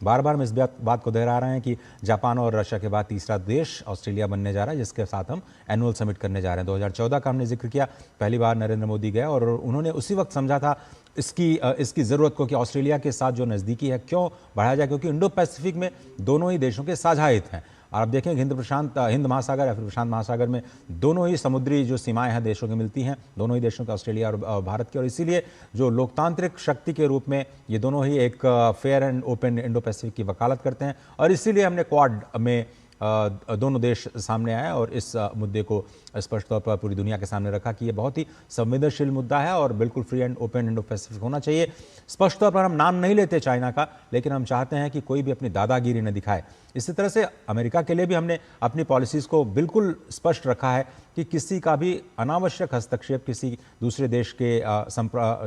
बार बार हम इस बात को दोहरा रहे हैं कि जापान और रशिया के बाद तीसरा देश ऑस्ट्रेलिया बनने जा रहा है, जिसके साथ हम एनुअल समिट करने जा रहे हैं। 2014 का हमने जिक्र किया, पहली बार नरेंद्र मोदी गए और उन्होंने उसी वक्त समझा था इसकी ज़रूरत को कि ऑस्ट्रेलिया के साथ जो नज़दीकी है क्यों बढ़ाया जाए, क्योंकि इंडो पैसिफिक में दोनों ही देशों के साझा हित हैं। और आप देखें हिंद महासागर या फिर प्रशांत महासागर में दोनों ही समुद्री जो सीमाएं हैं देशों की मिलती हैं, दोनों ही देशों के, ऑस्ट्रेलिया और भारत की। और इसीलिए जो लोकतांत्रिक शक्ति के रूप में ये दोनों ही एक fair and open Indo Pacific की वकालत करते हैं। और इसीलिए हमने क्वाड में दोनों देश सामने आए और इस मुद्दे को स्पष्ट तौर पर पूरी दुनिया के सामने रखा कि ये बहुत ही संवेदनशील मुद्दा है और बिल्कुल free and open Indo Pacific होना चाहिए। स्पष्ट तौर पर हम नाम नहीं लेते चाइना का, लेकिन हम चाहते हैं कि कोई भी अपनी दादागिरी न दिखाए। इसी तरह से अमेरिका के लिए भी हमने अपनी पॉलिसीज़ को बिल्कुल स्पष्ट रखा है कि किसी का भी अनावश्यक हस्तक्षेप किसी दूसरे देश के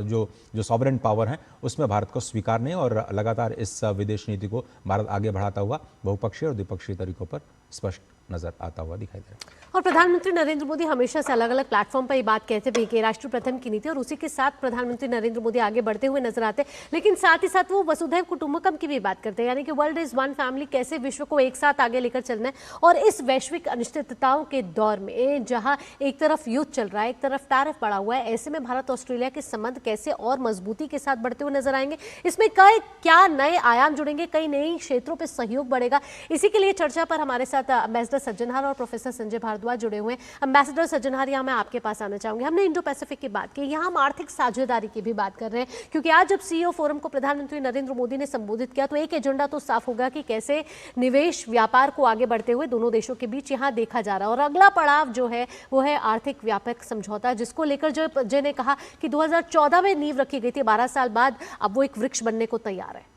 जो सॉवरेन पावर हैं उसमें भारत को स्वीकार नहीं। और लगातार इस विदेश नीति को भारत आगे बढ़ाता हुआ बहुपक्षीय और द्विपक्षीय तरीकों पर स्पष्ट नजर आता हुआ दिखाई दे रहा है। और प्रधानमंत्री नरेंद्र मोदी हमेशा से अलग अलग प्लेटफॉर्म पर ये बात कहते हुए कि राष्ट्र प्रथम की नीति, और उसी के साथ प्रधानमंत्री नरेंद्र मोदी आगे बढ़ते हुए नजर आते हैं। लेकिन साथ ही साथ वो वसुधैव कुटुंबकम की भी बात करते हैं, यानी कि वर्ल्ड इज वन फैमिली, कैसे विश्व को एक साथ आगे लेकर चलना है। और इस वैश्विक अनिश्चितताओं के दौर में जहां एक तरफ युद्ध चल रहा है, एक तरफ टैरिफ बढ़ा हुआ है, ऐसे में भारत ऑस्ट्रेलिया के संबंध कैसे और मजबूती के साथ बढ़ते हुए नजर आएंगे, इसमें कई क्या नए आयाम जुड़ेंगे, कई नई क्षेत्रों पर सहयोग बढ़ेगा। इसी के लिए चर्चा पर हमारे साथ एम्बेसडर सज्जनहार और प्रोफेसर संजय भारद्वाज जुड़े हुए हैं। एम्बेसडर सज्जनहार, यहाँ मैं आपके पास आना चाहूंगी। हमने इंडो पैसिफिक की बात की, यहाँ हम आर्थिक साझेदारी की भी बात कर रहे हैं, क्योंकि आज जब सीईओ फोरम को प्रधानमंत्री नरेंद्र मोदी ने संबोधित किया तो एक एजेंडा तो साफ होगा कि कैसे निवेश व्यापार को आगे बढ़ते हुए दोनों देशों के बीच यहाँ देखा जा रहा है। और अगला पड़ाव जो है वो है आर्थिक व्यापक समझौता, जिसको लेकर जो ने कहा कि 2014 में नींव रखी गई थी, 12 साल बाद अब वो एक वृक्ष बनने को तैयार है।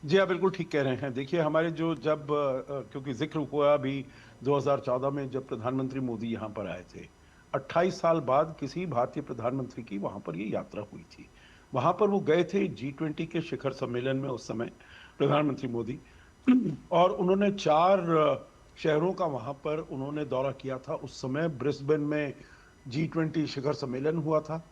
जी आप बिल्कुल ठीक कह रहे हैं। देखिए हमारे क्योंकि जिक्र हुआ अभी 2014 में जब प्रधानमंत्री मोदी यहाँ पर आए थे, 28 साल बाद किसी भारतीय प्रधानमंत्री की वहाँ पर ये यात्रा हुई थी। वहाँ पर वो गए थे G20 के शिखर सम्मेलन में उस समय प्रधानमंत्री मोदी, और उन्होंने 4 शहरों का वहाँ पर उन्होंने दौरा किया था। उस समय ब्रिस्बेन में G20 शिखर सम्मेलन हुआ था।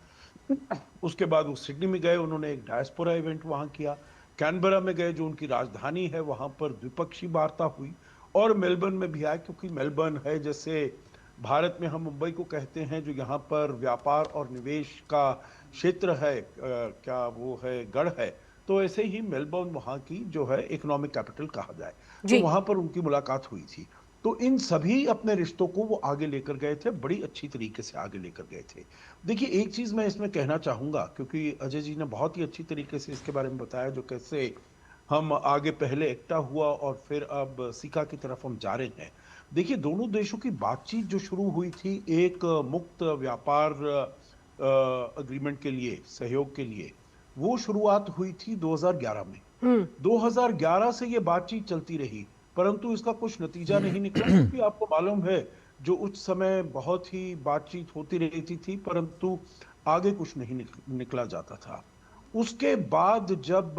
उसके बाद वो सिडनी में गए, उन्होंने एक डायस्पोरा इवेंट वहाँ किया। कैनबरा में गए जो उनकी राजधानी है, वहाँ पर द्विपक्षीय वार्ता हुई। और मेलबर्न में भी आए, क्योंकि मेलबर्न है जैसे भारत में हम मुंबई को कहते हैं, जो यहाँ पर व्यापार और निवेश का क्षेत्र है, क्या वो है, गढ़ है, तो ऐसे ही मेलबर्न वहाँ की जो है इकोनॉमिक कैपिटल कहा जाए, तो वहाँ पर उनकी मुलाकात हुई थी। तो इन सभी अपने रिश्तों को वो आगे लेकर गए थे, बड़ी अच्छी तरीके से आगे लेकर गए थे। देखिए एक चीज मैं इसमें कहना चाहूंगा, क्योंकि अजय जी ने बहुत ही अच्छी तरीके से इसके बारे में बताया, जो कैसे हम आगे पहले एकटा हुआ और फिर अब सिका की तरफ हम जा रहे हैं। देखिए दोनों देशों की बातचीत जो शुरू हुई थी एक मुक्त व्यापार अग्रीमेंट के लिए, सहयोग के लिए, वो शुरुआत हुई थी 2011 में। 2011 से ये बातचीत चलती रही, परंतु इसका कुछ नतीजा नहीं निकला, क्योंकि आपको मालूम है जो उस समय बहुत ही बातचीत होती रहती थी, परंतु आगे कुछ नहीं निकला जाता था। उसके बाद जब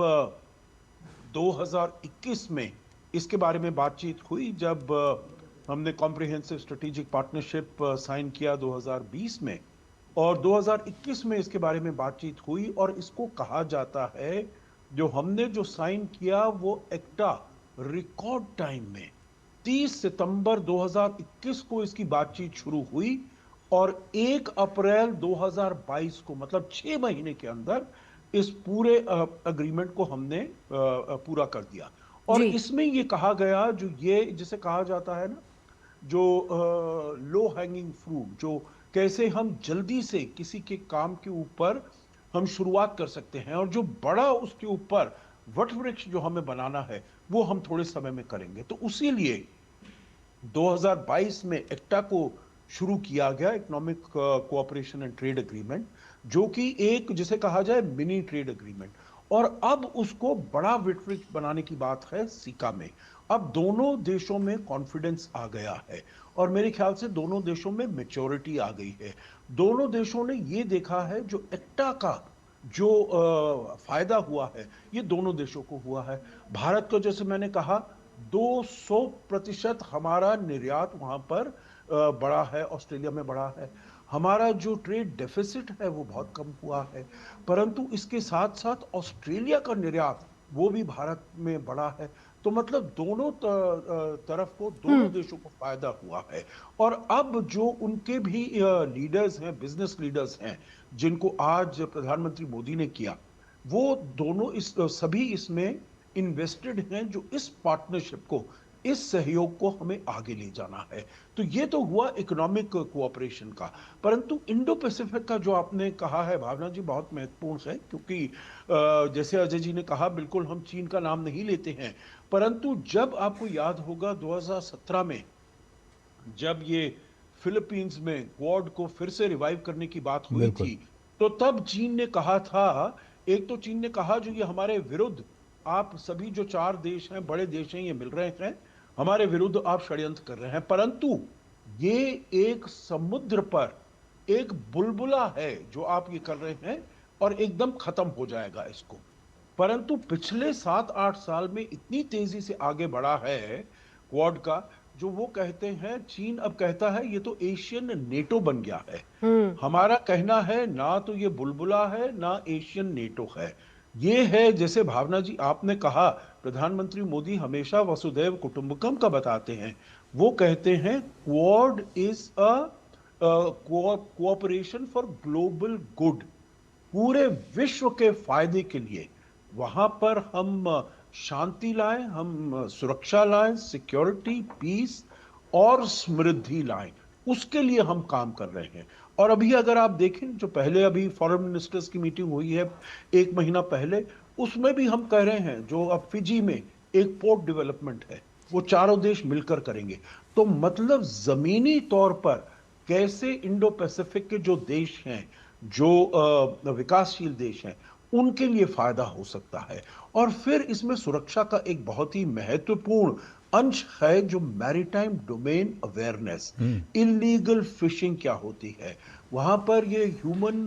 2021 में इसके बारे में बातचीत हुई, जब हमने कॉम्प्रिहेंसिव स्ट्रेटेजिक पार्टनरशिप साइन किया 2020 में, और 2021 में इसके बारे में बातचीत हुई, और इसको कहा जाता है जो हमने जो साइन किया वो एक्टा रिकॉर्ड टाइम में 30 सितंबर 2021 को इसकी बातचीत शुरू हुई, और 1 अप्रैल 2022 को, मतलब 6 महीने के अंदर इस पूरे अग्रीमेंट को हमने पूरा कर दिया। और इसमें ये कहा गया, जो ये जिसे कहा जाता है ना, जो लो हैंगिंग फ्रूट, जो कैसे हम जल्दी से किसी के काम के ऊपर हम शुरुआत कर सकते हैं, और जो बड़ा उसके ऊपर वट वृक्ष जो हमें बनाना है वो हम थोड़े समय में करेंगे। तो उसी लिए 2022 में एक्टा को शुरू किया गया, economic cooperation and trade agreement, जो कि एक जिसे कहा जाए मिनी ट्रेड एग्रीमेंट, और अब उसको बड़ा वट वृक्ष बनाने की बात है सिका में। अब दोनों देशों में कॉन्फिडेंस आ गया है, और मेरे ख्याल से दोनों देशों में मैच्योरिटी आ गई है। दोनों देशों ने ये देखा है जो एक्टा का जो फायदा हुआ है ये दोनों देशों को हुआ है। भारत को, जैसे मैंने कहा, 200% हमारा निर्यात वहां पर बढ़ा है, ऑस्ट्रेलिया में बढ़ा है। हमारा जो ट्रेड डेफिसिट है वो बहुत कम हुआ है, परंतु इसके साथ साथ ऑस्ट्रेलिया का निर्यात वो भी भारत में बढ़ा है। तो मतलब दोनों तरफ को, दोनों देशों को फायदा हुआ है। और अब जो उनके भी लीडर्स हैं, बिजनेस लीडर्स हैं, जिनको आज प्रधानमंत्री मोदी ने किया, वो दोनों सभी इसमें इन्वेस्टेड हैं, जो इस पार्टनरशिप को, इस सहयोग को हमें आगे ले जाना है। तो ये तो हुआ इकोनॉमिक कोऑपरेशन का। परंतु इंडो पैसिफिक का जो आपने कहा है भावना जी, बहुत महत्वपूर्ण है, क्योंकि जैसे अजय जी ने कहा, बिल्कुल हम चीन का नाम नहीं लेते हैं, परंतु जब आपको याद होगा 2017 में जब ये फिलीपींस में क्वाड को फिर से रिवाइव करने की बात हुई बिल्कुल। थी, तो तब चीन ने कहा था, एक तो चीन ने कहा जो ये हमारे विरुद्ध, आप सभी जो 4 देश हैं, बड़े देश हैं, ये मिल रहे हैं, हमारे विरुद्ध आप षड्यंत्र कर रहे हैं। परंतु ये एक समुद्र पर एक बुलबुला है जो आप ये कर रहे हैं, और एकदम खत्म हो जाएगा इसको। परंतु पिछले 7-8 साल में इतनी तेजी से आगे बढ़ा है क्वाड का, जो वो कहते हैं, चीन अब कहता है ये तो एशियन नेटो बन गया है। हमारा कहना है ना तो ये बुलबुला है, ना एशियन नेटो है। ये है, जैसे भावना जी आपने कहा, प्रधानमंत्री मोदी हमेशा वसुधैव कुटुंबकम का बताते हैं। वो कहते हैं quad is a cooperation for global good, पूरे विश्व के फायदे के लिए। वहां पर हम शांति लाएं, हम सुरक्षा लाएं, सिक्योरिटी, पीस और समृद्धि लाएं, उसके लिए हम काम कर रहे हैं। और अभी अगर आप देखें, जो पहले अभी फॉरेन मिनिस्टर्स की मीटिंग हुई है 1 महीना पहले, उसमें भी हम कह रहे हैं, जो अब फिजी में एक पोर्ट डेवलपमेंट है, वो चारों देश मिलकर करेंगे। तो मतलब जमीनी तौर पर कैसे इंडो पैसिफिक के जो देश हैं, जो विकासशील देश हैं, उनके लिए फायदा हो सकता है। और फिर इसमें सुरक्षा का एक बहुत ही महत्वपूर्ण अंश है, जो maritime domain awareness. Illegal fishing क्या होती है, वहां पर ये ह्यूमन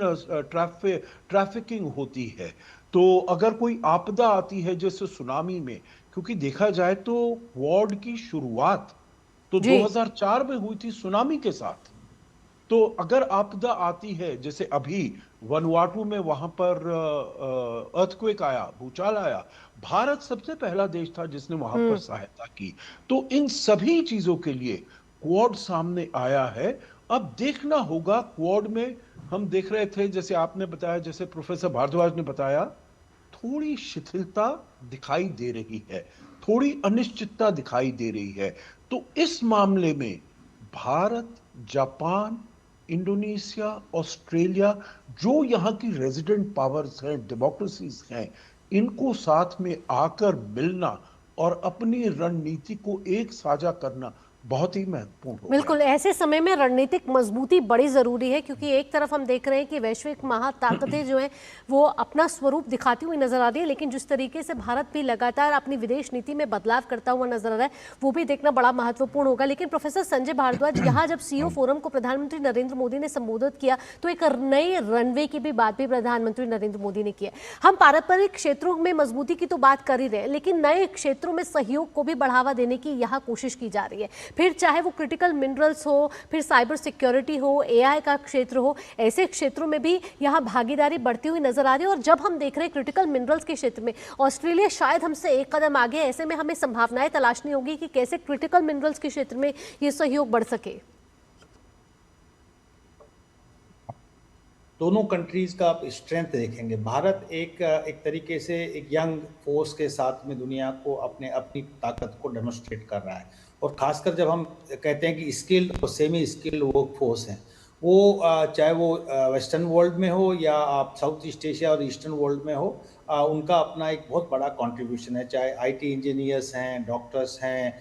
ट्रैफिकिंग होती है। तो अगर कोई आपदा आती है जैसे सुनामी में, क्योंकि देखा जाए तो क्वाड की शुरुआत तो 2004 में हुई थी सुनामी के साथ। तो अगर आपदा आती है, जैसे अभी वनुआटू में वहां पर अर्थक्वेक आया, भूचाल आया, भारत सबसे पहला देश था जिसने वहां पर सहायता की। तो इन सभी चीजों के लिए क्वाड सामने आया है। अब देखना होगा क्वाड में, हम देख रहे थे, जैसे आपने बताया, जैसे प्रोफेसर भारद्वाज ने बताया, थोड़ी शिथिलता दिखाई दे रही है, थोड़ी अनिश्चितता दिखाई दे रही है। तो इस मामले में भारत, जापान, इंडोनेशिया, ऑस्ट्रेलिया, जो यहाँ की रेजिडेंट पावर्स हैं, डेमोक्रेसीज हैं, इनको साथ में आकर मिलना और अपनी रणनीति को एक साझा करना बहुत ही महत्वपूर्ण हो बिल्कुल, ऐसे समय में रणनीतिक मजबूती बड़ी जरूरी है, क्योंकि एक तरफ हम देख रहे हैं कि वैश्विक महाताकतें जो हैं वो अपना स्वरूप दिखाती हुई नजर आ रही है, लेकिन जिस तरीके से भारत भी लगातार अपनी विदेश नीति में बदलाव करता हुआ नजर आ रहा है, वो भी देखना बड़ा महत्वपूर्ण होगा। लेकिन प्रोफेसर संजय भारद्वाज, यहाँ जब सीईओ फोरम को प्रधानमंत्री नरेंद्र मोदी ने संबोधित किया, तो एक नए रनवे की भी बात भी प्रधानमंत्री नरेंद्र मोदी ने की है। हम पारंपरिक क्षेत्रों में मजबूती की तो बात कर ही रहे हैं, लेकिन नए क्षेत्रों में सहयोग को भी बढ़ावा देने की यहाँ कोशिश की जा रही है। फिर चाहे वो क्रिटिकल मिनरल्स हो, फिर साइबर सिक्योरिटी हो, एआई का क्षेत्र हो, ऐसे क्षेत्रों में भी यहाँ भागीदारी बढ़ती हुई नजर आ रही है। और जब हम देख रहे हैं क्रिटिकल मिनरल्स के क्षेत्र में ऑस्ट्रेलिया शायद हमसे एक कदम आगे, ऐसे में हमें संभावनाएं तलाशनी होगी कि कैसे क्रिटिकल मिनरल्स के क्षेत्र में ये सहयोग बढ़ सके। दोनों कंट्रीज का आप स्ट्रेंथ देखेंगे। भारत एक तरीके से एक यंग फोर्स के साथ में दुनिया को अपनी ताकत को डेमोन्स्ट्रेट कर रहा है। और खासकर जब हम कहते हैं कि स्किल्ड और सेमी स्किल्ड वर्क फोर्स हैं, वो चाहे वो वेस्टर्न वर्ल्ड में हो या आप साउथ ईस्ट एशिया और ईस्टर्न वर्ल्ड में हो, उनका अपना एक बहुत बड़ा कंट्रीब्यूशन है। चाहे आईटी इंजीनियर्स हैं, डॉक्टर्स हैं,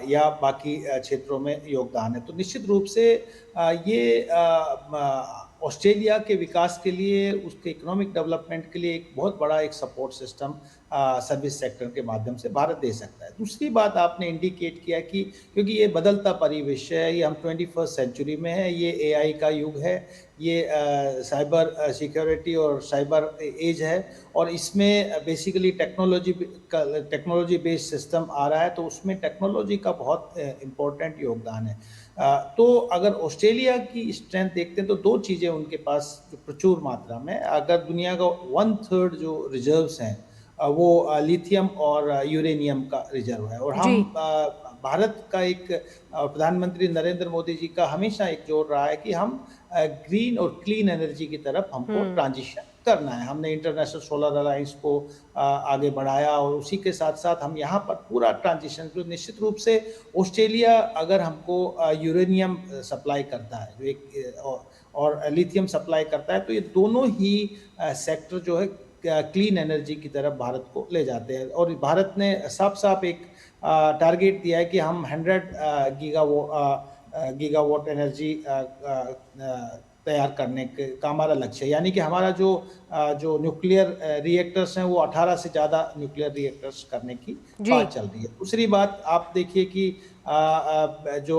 या बाकी क्षेत्रों में योगदान है। तो निश्चित रूप से ये ऑस्ट्रेलिया के विकास के लिए, उसके इकोनॉमिक डेवलपमेंट के लिए एक बहुत बड़ा एक सपोर्ट सिस्टम सर्विस सेक्टर के माध्यम से भारत दे सकता है। दूसरी बात आपने इंडिकेट किया कि क्योंकि ये बदलता परिवेश है, ये हम 21st सेंचुरी में है, ये एआई का युग है, ये साइबर सिक्योरिटी और साइबर एज है, और इसमें बेसिकली टेक्नोलॉजी बेस्ड सिस्टम आ रहा है, तो उसमें टेक्नोलॉजी का बहुत इम्पोर्टेंट योगदान है। तो अगर ऑस्ट्रेलिया की स्ट्रेंथ देखते हैं तो दो चीज़ें उनके पास जो प्रचुर मात्रा में, अगर दुनिया का 1/3 जो रिजर्व्स हैं वो लिथियम और यूरेनियम का रिजर्व है। और हम भारत का एक प्रधानमंत्री नरेंद्र मोदी जी का हमेशा एक जोर रहा है कि हम ग्रीन और क्लीन एनर्जी की तरफ हमको ट्रांजिशन करना है। हमने इंटरनेशनल सोलर अलायंस को आगे बढ़ाया और उसी के साथ साथ हम यहाँ पर पूरा ट्रांजिशन, जो निश्चित रूप से ऑस्ट्रेलिया अगर हमको यूरेनियम सप्लाई करता है जो एक और लिथियम सप्लाई करता है, तो ये दोनों ही सेक्टर जो है क्लीन एनर्जी की तरफ भारत को ले जाते हैं। और भारत ने साफ एक टारगेट दिया है कि हम 100 गीगावाट एनर्जी तैयार करने का हमारा लक्ष्य है। यानी कि हमारा जो न्यूक्लियर रिएक्टर्स हैं वो 18 से ज़्यादा न्यूक्लियर रिएक्टर्स करने की बात चल रही है। दूसरी बात आप देखिए कि जो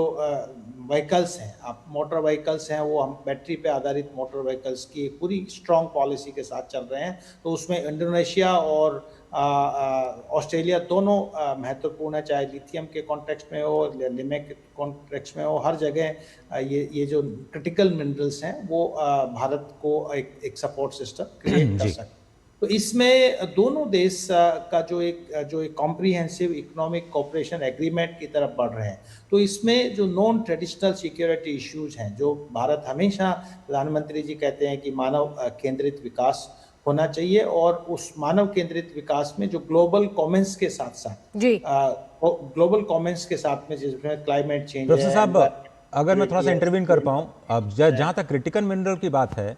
व्हीकल्स हैं, आप मोटर व्हीकल्स हैं, वो हम बैटरी पे आधारित मोटर व्हीकल्स की पूरी स्ट्रॉन्ग पॉलिसी के साथ चल रहे हैं। तो उसमें इंडोनेशिया और ऑस्ट्रेलिया दोनों महत्वपूर्ण है, चाहे लिथियम के कॉन्टेक्स्ट में हो, लिमेक के कॉन्टेक्स्ट में हो, हर जगह ये जो क्रिटिकल मिनरल्स हैं वो भारत को एक सपोर्ट सिस्टम क्रिएट कर सकते हैं। तो इसमें दोनों देश का जो एक कॉम्प्रिहेंसिव इकोनॉमिक कोऑपरेशन एग्रीमेंट की तरफ बढ़ रहे हैं। तो इसमें जो नॉन ट्रेडिशनल सिक्योरिटी इश्यूज हैं, जो भारत हमेशा प्रधानमंत्री जी कहते हैं कि मानव केंद्रित विकास होना चाहिए, और उस मानव केंद्रित विकास में जो ग्लोबल कॉमन्स के साथ में जिसमें क्लाइमेट चेंज है। प्रोफेसर साहब, अगर मैं थोड़ा सा इंटरवीन कर पाऊँ, अब जहाँ तक क्रिटिकल मिनरल की बात है,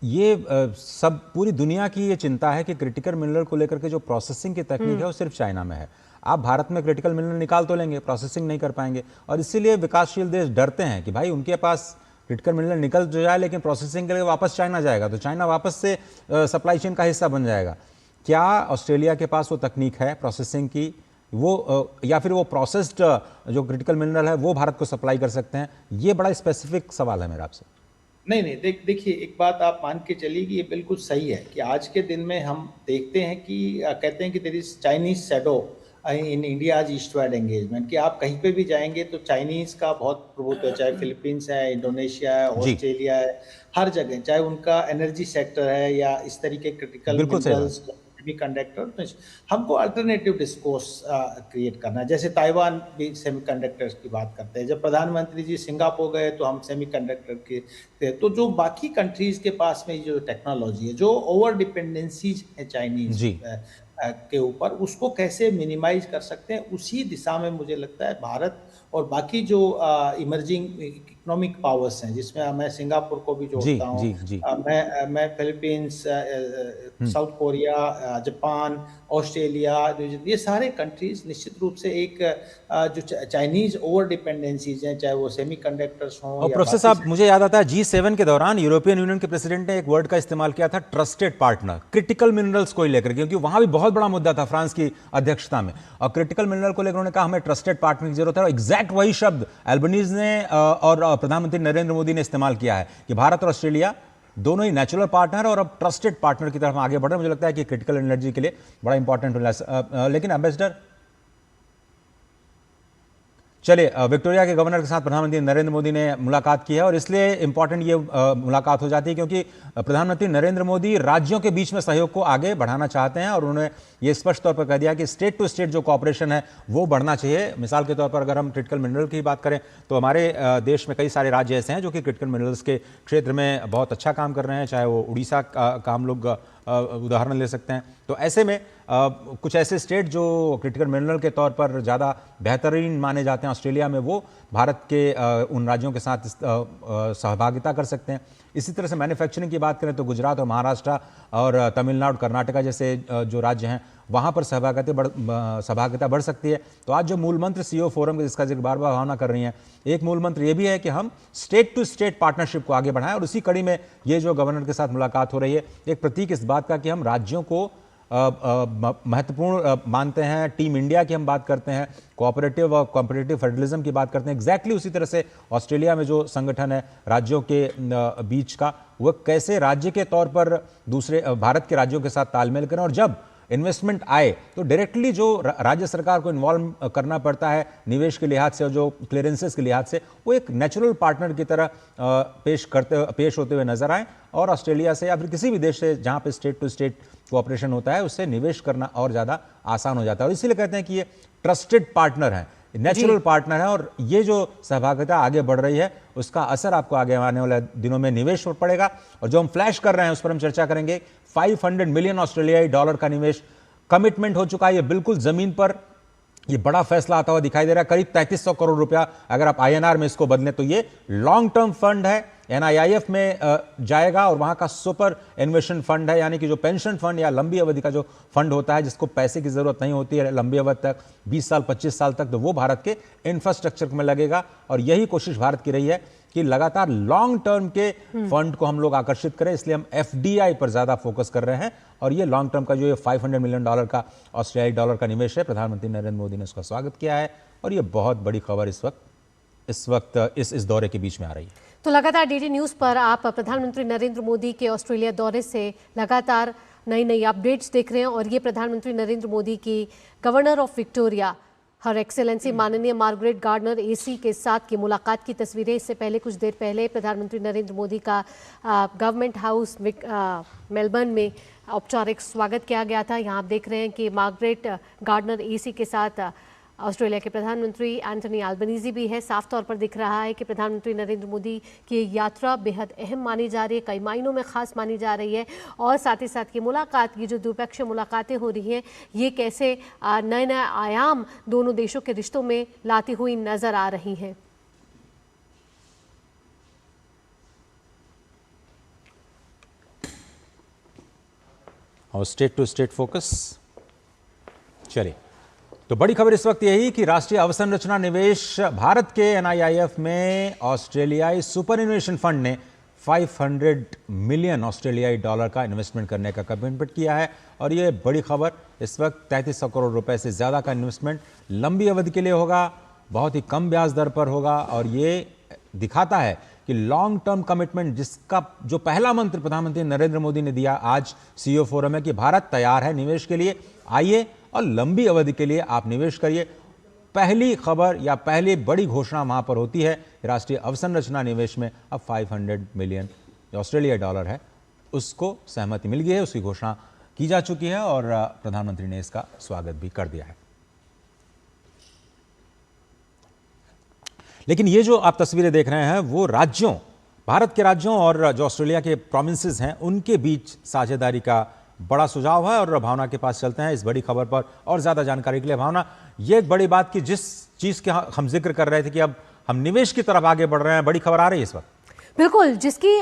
ये सब पूरी दुनिया की ये चिंता है कि क्रिटिकल मिनरल को लेकर के जो प्रोसेसिंग की तकनीक है वो सिर्फ चाइना में है। आप भारत में क्रिटिकल मिनरल निकाल तो लेंगे, प्रोसेसिंग नहीं कर पाएंगे, और इसीलिए विकासशील देश डरते हैं कि भाई उनके पास क्रिटिकल मिनरल निकल तो जाए लेकिन प्रोसेसिंग के लिए वापस चाइना जाएगा तो चाइना वापस से सप्लाई चेन का हिस्सा बन जाएगा। क्या ऑस्ट्रेलिया के पास वो तकनीक है प्रोसेसिंग की, वो या फिर वो प्रोसेस्ड जो क्रिटिकल मिनरल है वो भारत को सप्लाई कर सकते हैं? ये बड़ा स्पेसिफिक सवाल है मेरा आपसे। नहीं, देखिए, एक बात आप मान के चलिए कि ये बिल्कुल सही है कि आज के दिन में हम देखते हैं कि कहते हैं कि there is Chinese shadow in India आज ईस्टवर्ड एंगेजमेंट, कि आप कहीं पे भी जाएंगे तो चाइनीज का बहुत प्रभुत्व है, चाहे फिलीपींस है, इंडोनेशिया है, ऑस्ट्रेलिया है, हर जगह, चाहे उनका एनर्जी सेक्टर है या इस तरीके क्रिटिकल मिनरल्स, सेमीकंडक्टर। तो हमको अल्टरनेटिव डिस्कोर्स क्रिएट करना है। जैसे ताइवान भी सेमीकंडक्टर्स की बात करते हैं, जब प्रधानमंत्री जी सिंगापुर गए तो हम सेमीकंडक्टर के थे। तो जो बाकी कंट्रीज के पास में जो टेक्नोलॉजी है, जो ओवर डिपेंडेंसीज है चाइनीज के ऊपर, उसको कैसे मिनिमाइज कर सकते हैं, उसी दिशा में मुझे लगता है भारत और बाकी जो इमर्जिंग इकोनॉमिक पावर्स हैं, जिसमें मैं सिंगापुर को भी जोड़ता हूँ, मैं Philippines, south Korea, Japan, Australia, ये सारे कंट्रीज निश्चित रूप से एक जो चाइनीज ओवर डिपेंडेंसीज हैं, चाहे वो सेमीकंडक्टर्स हों। और प्रोफेसर साहब, मुझे याद आता है G7 के दौरान यूरोपियन यूनियन के प्रेसिडेंट ने एक वर्ड का इस्तेमाल किया था, ट्रस्टेड पार्टनर, क्रिटिकल मिनरल्स को लेकर, क्योंकि वहां भी बहुत बड़ा मुद्दा था फ्रांस की अध्यक्षता में, और क्रिटिकल मिनरल को लेकर उन्होंने कहा हमें ट्रस्टेड पार्टनर की जरूरत है। एग्जैक्ट वही शब्द एल्बनीज ने और प्रधानमंत्री नरेंद्र मोदी ने इस्तेमाल किया है कि भारत और ऑस्ट्रेलिया दोनों ही नेचुरल पार्टनर और अब ट्रस्टेड पार्टनर की तरफ आगे बढ़ रहे हैं। मुझे लगता है कि क्रिटिकल एनर्जी के लिए बड़ा इंपॉर्टेंट होना। लेकिन एम्बेसडर, चलिए, विक्टोरिया के गवर्नर के साथ प्रधानमंत्री नरेंद्र मोदी ने मुलाकात की है, और इसलिए इंपॉर्टेंट ये मुलाकात हो जाती है क्योंकि प्रधानमंत्री नरेंद्र मोदी राज्यों के बीच में सहयोग को आगे बढ़ाना चाहते हैं, और उन्होंने ये स्पष्ट तौर पर कह दिया कि स्टेट टू स्टेट जो कोऑपरेशन है वो बढ़ना चाहिए। मिसाल के तौर पर अगर हम क्रिटिकल मिनरल की बात करें तो हमारे देश में कई सारे राज्य ऐसे हैं जो कि क्रिटिकल मिनरल्स के क्षेत्र में बहुत अच्छा काम कर रहे हैं, चाहे वो उड़ीसा का हम लोग उदाहरण ले सकते हैं। तो ऐसे में कुछ ऐसे स्टेट जो क्रिटिकल मिनरल के तौर पर ज़्यादा बेहतरीन माने जाते हैं ऑस्ट्रेलिया में, वो भारत के उन राज्यों के साथ सहभागिता कर सकते हैं। इसी तरह से मैन्युफैक्चरिंग की बात करें तो गुजरात और महाराष्ट्र और तमिलनाडु, कर्नाटका जैसे जो राज्य हैं वहाँ पर सहभागिता बढ़ सकती है। तो आज जो मूल मंत्र CEO फोरम जिसका जिक्र बार बार भावना कर रही हैं, एक मूल मंत्र ये भी है कि हम स्टेट टू स्टेट पार्टनरशिप को आगे बढ़ाएं, और उसी कड़ी में ये जो गवर्नर के साथ मुलाकात हो रही है एक प्रतीक इस बात का कि हम राज्यों को महत्वपूर्ण मानते हैं। टीम इंडिया की हम बात करते हैं, कोऑपरेटिव और कॉम्पिटिटिव फेडरलिज्म की बात करते हैं। एग्जैक्टली उसी तरह से ऑस्ट्रेलिया में जो संगठन है राज्यों के बीच का, वह कैसे राज्य के तौर पर दूसरे भारत के राज्यों के साथ तालमेल करें, और जब इन्वेस्टमेंट आए तो डायरेक्टली जो राज्य सरकार को इन्वॉल्व करना पड़ता है निवेश के लिहाज से और जो क्लियरेंसेस के लिहाज से, वो एक नेचुरल पार्टनर की तरह पेश होते हुए नजर आए। और ऑस्ट्रेलिया से या फिर किसी भी देश से जहां पे स्टेट टू स्टेट कोऑपरेशन होता है, उससे निवेश करना और ज़्यादा आसान हो जाता है। और इसीलिए कहते हैं कि ये ट्रस्टेड पार्टनर है, नेचुरल पार्टनर है। और ये जो सहभागिता आगे बढ़ रही है उसका असर आपको आगे आने वाले दिनों में निवेश पर पड़ेगा। और जो हम फ्लैश कर रहे हैं उस पर हम चर्चा करेंगे। 500 मिलियन ऑस्ट्रेलियाई डॉलर का निवेश कमिटमेंट हो चुका है। ये बिल्कुल जमीन पर ये बड़ा फैसला आता हुआ दिखाई दे रहा है। करीब 3300 करोड़ रुपया अगर आप INR में इसको बदलें तो ये लॉन्ग टर्म फंड है, NIIF में जाएगा। और वहां का सुपर इन्वेस्टमेंट फंड है, यानी कि जो पेंशन फंड या लंबी अवधि का जो फंड होता है जिसको पैसे की जरूरत नहीं होती है लंबी अवधि तक, 20 साल 25 साल तक, तो वो भारत के इंफ्रास्ट्रक्चर में लगेगा। और यही कोशिश भारत की रही है कि लगातार लॉन्ग टर्म के फंड को हम लोग आकर्षित करें, इसलिए हम FDI पर ज्यादा फोकस कर रहे हैं। और ये लॉन्ग टर्म का जो ये 500 मिलियन डॉलर का ऑस्ट्रेलियाई डॉलर का निवेश है, प्रधानमंत्री नरेंद्र मोदी ने उसका स्वागत किया है। और ये बहुत बड़ी खबर इस वक्त इस दौरे के बीच में आ रही है। तो लगातार DD न्यूज़ पर आप प्रधानमंत्री नरेंद्र मोदी के ऑस्ट्रेलिया दौरे से लगातार नई अपडेट्स देख रहे हैं। और ये प्रधानमंत्री नरेंद्र मोदी की governor of Victoria her excellency माननीय मार्गरेट गार्डनर AC के साथ की मुलाकात की तस्वीरें। इससे पहले कुछ देर पहले प्रधानमंत्री नरेंद्र मोदी का गवर्नमेंट हाउस मेलबर्न में औपचारिक स्वागत किया गया था। यहाँ आप देख रहे हैं कि मार्गरेट गार्डनर AC के साथ ऑस्ट्रेलिया के प्रधानमंत्री एंटनी अल्बनीज़ी भी है। साफ तौर पर दिख रहा है कि प्रधानमंत्री नरेंद्र मोदी की यात्रा बेहद अहम मानी जा रही है, कई मायनों में खास मानी जा रही है। और साथ ही साथ की मुलाकात, ये जो द्विपक्षीय मुलाकातें हो रही हैं, ये कैसे नए नए आयाम दोनों देशों के रिश्तों में लाती हुई नजर आ रही हैं। और स्टेट टू स्टेट फोकस। चलिए, तो बड़ी खबर इस वक्त यही कि राष्ट्रीय अवसंरचना निवेश भारत के NIIF में ऑस्ट्रेलियाई सुपर इनोवेशन फंड ने 500 मिलियन ऑस्ट्रेलियाई डॉलर का इन्वेस्टमेंट करने का कमिटमेंट किया है। और ये बड़ी खबर इस वक्त 3300 करोड़ रुपए से ज़्यादा का इन्वेस्टमेंट लंबी अवधि के लिए होगा, बहुत ही कम ब्याज दर पर होगा। और ये दिखाता है कि लॉन्ग टर्म कमिटमेंट, जिसका जो पहला मंत्र प्रधानमंत्री नरेंद्र मोदी ने दिया आज CEO फोरम में कि भारत तैयार है निवेश के लिए, आइए और लंबी अवधि के लिए आप निवेश करिए। पहली खबर या पहली बड़ी घोषणा वहां पर होती है। राष्ट्रीय अवसंरचना निवेश में अब 500 मिलियन ऑस्ट्रेलिया डॉलर है, उसको सहमति मिल गई है, उसकी घोषणा की जा चुकी है और प्रधानमंत्री ने इसका स्वागत भी कर दिया है। लेकिन ये जो आप तस्वीरें देख रहे हैं वो राज्यों, भारत के राज्यों और जो ऑस्ट्रेलिया के प्रोविंसेस हैं उनके बीच साझेदारी का बड़ा सुझाव है। और भावना के पास चलते हैं इस बड़ी खबर पर और ज्यादा जानकारी के लिए। भावना, ये एक बड़ी बात कि जिस चीज के हम जिक्र कर रहे थे कि अब हम निवेश की तरफ आगे बढ़ रहे हैं, बड़ी खबर आ रही है इस वक्त। बिल्कुल, जिसकी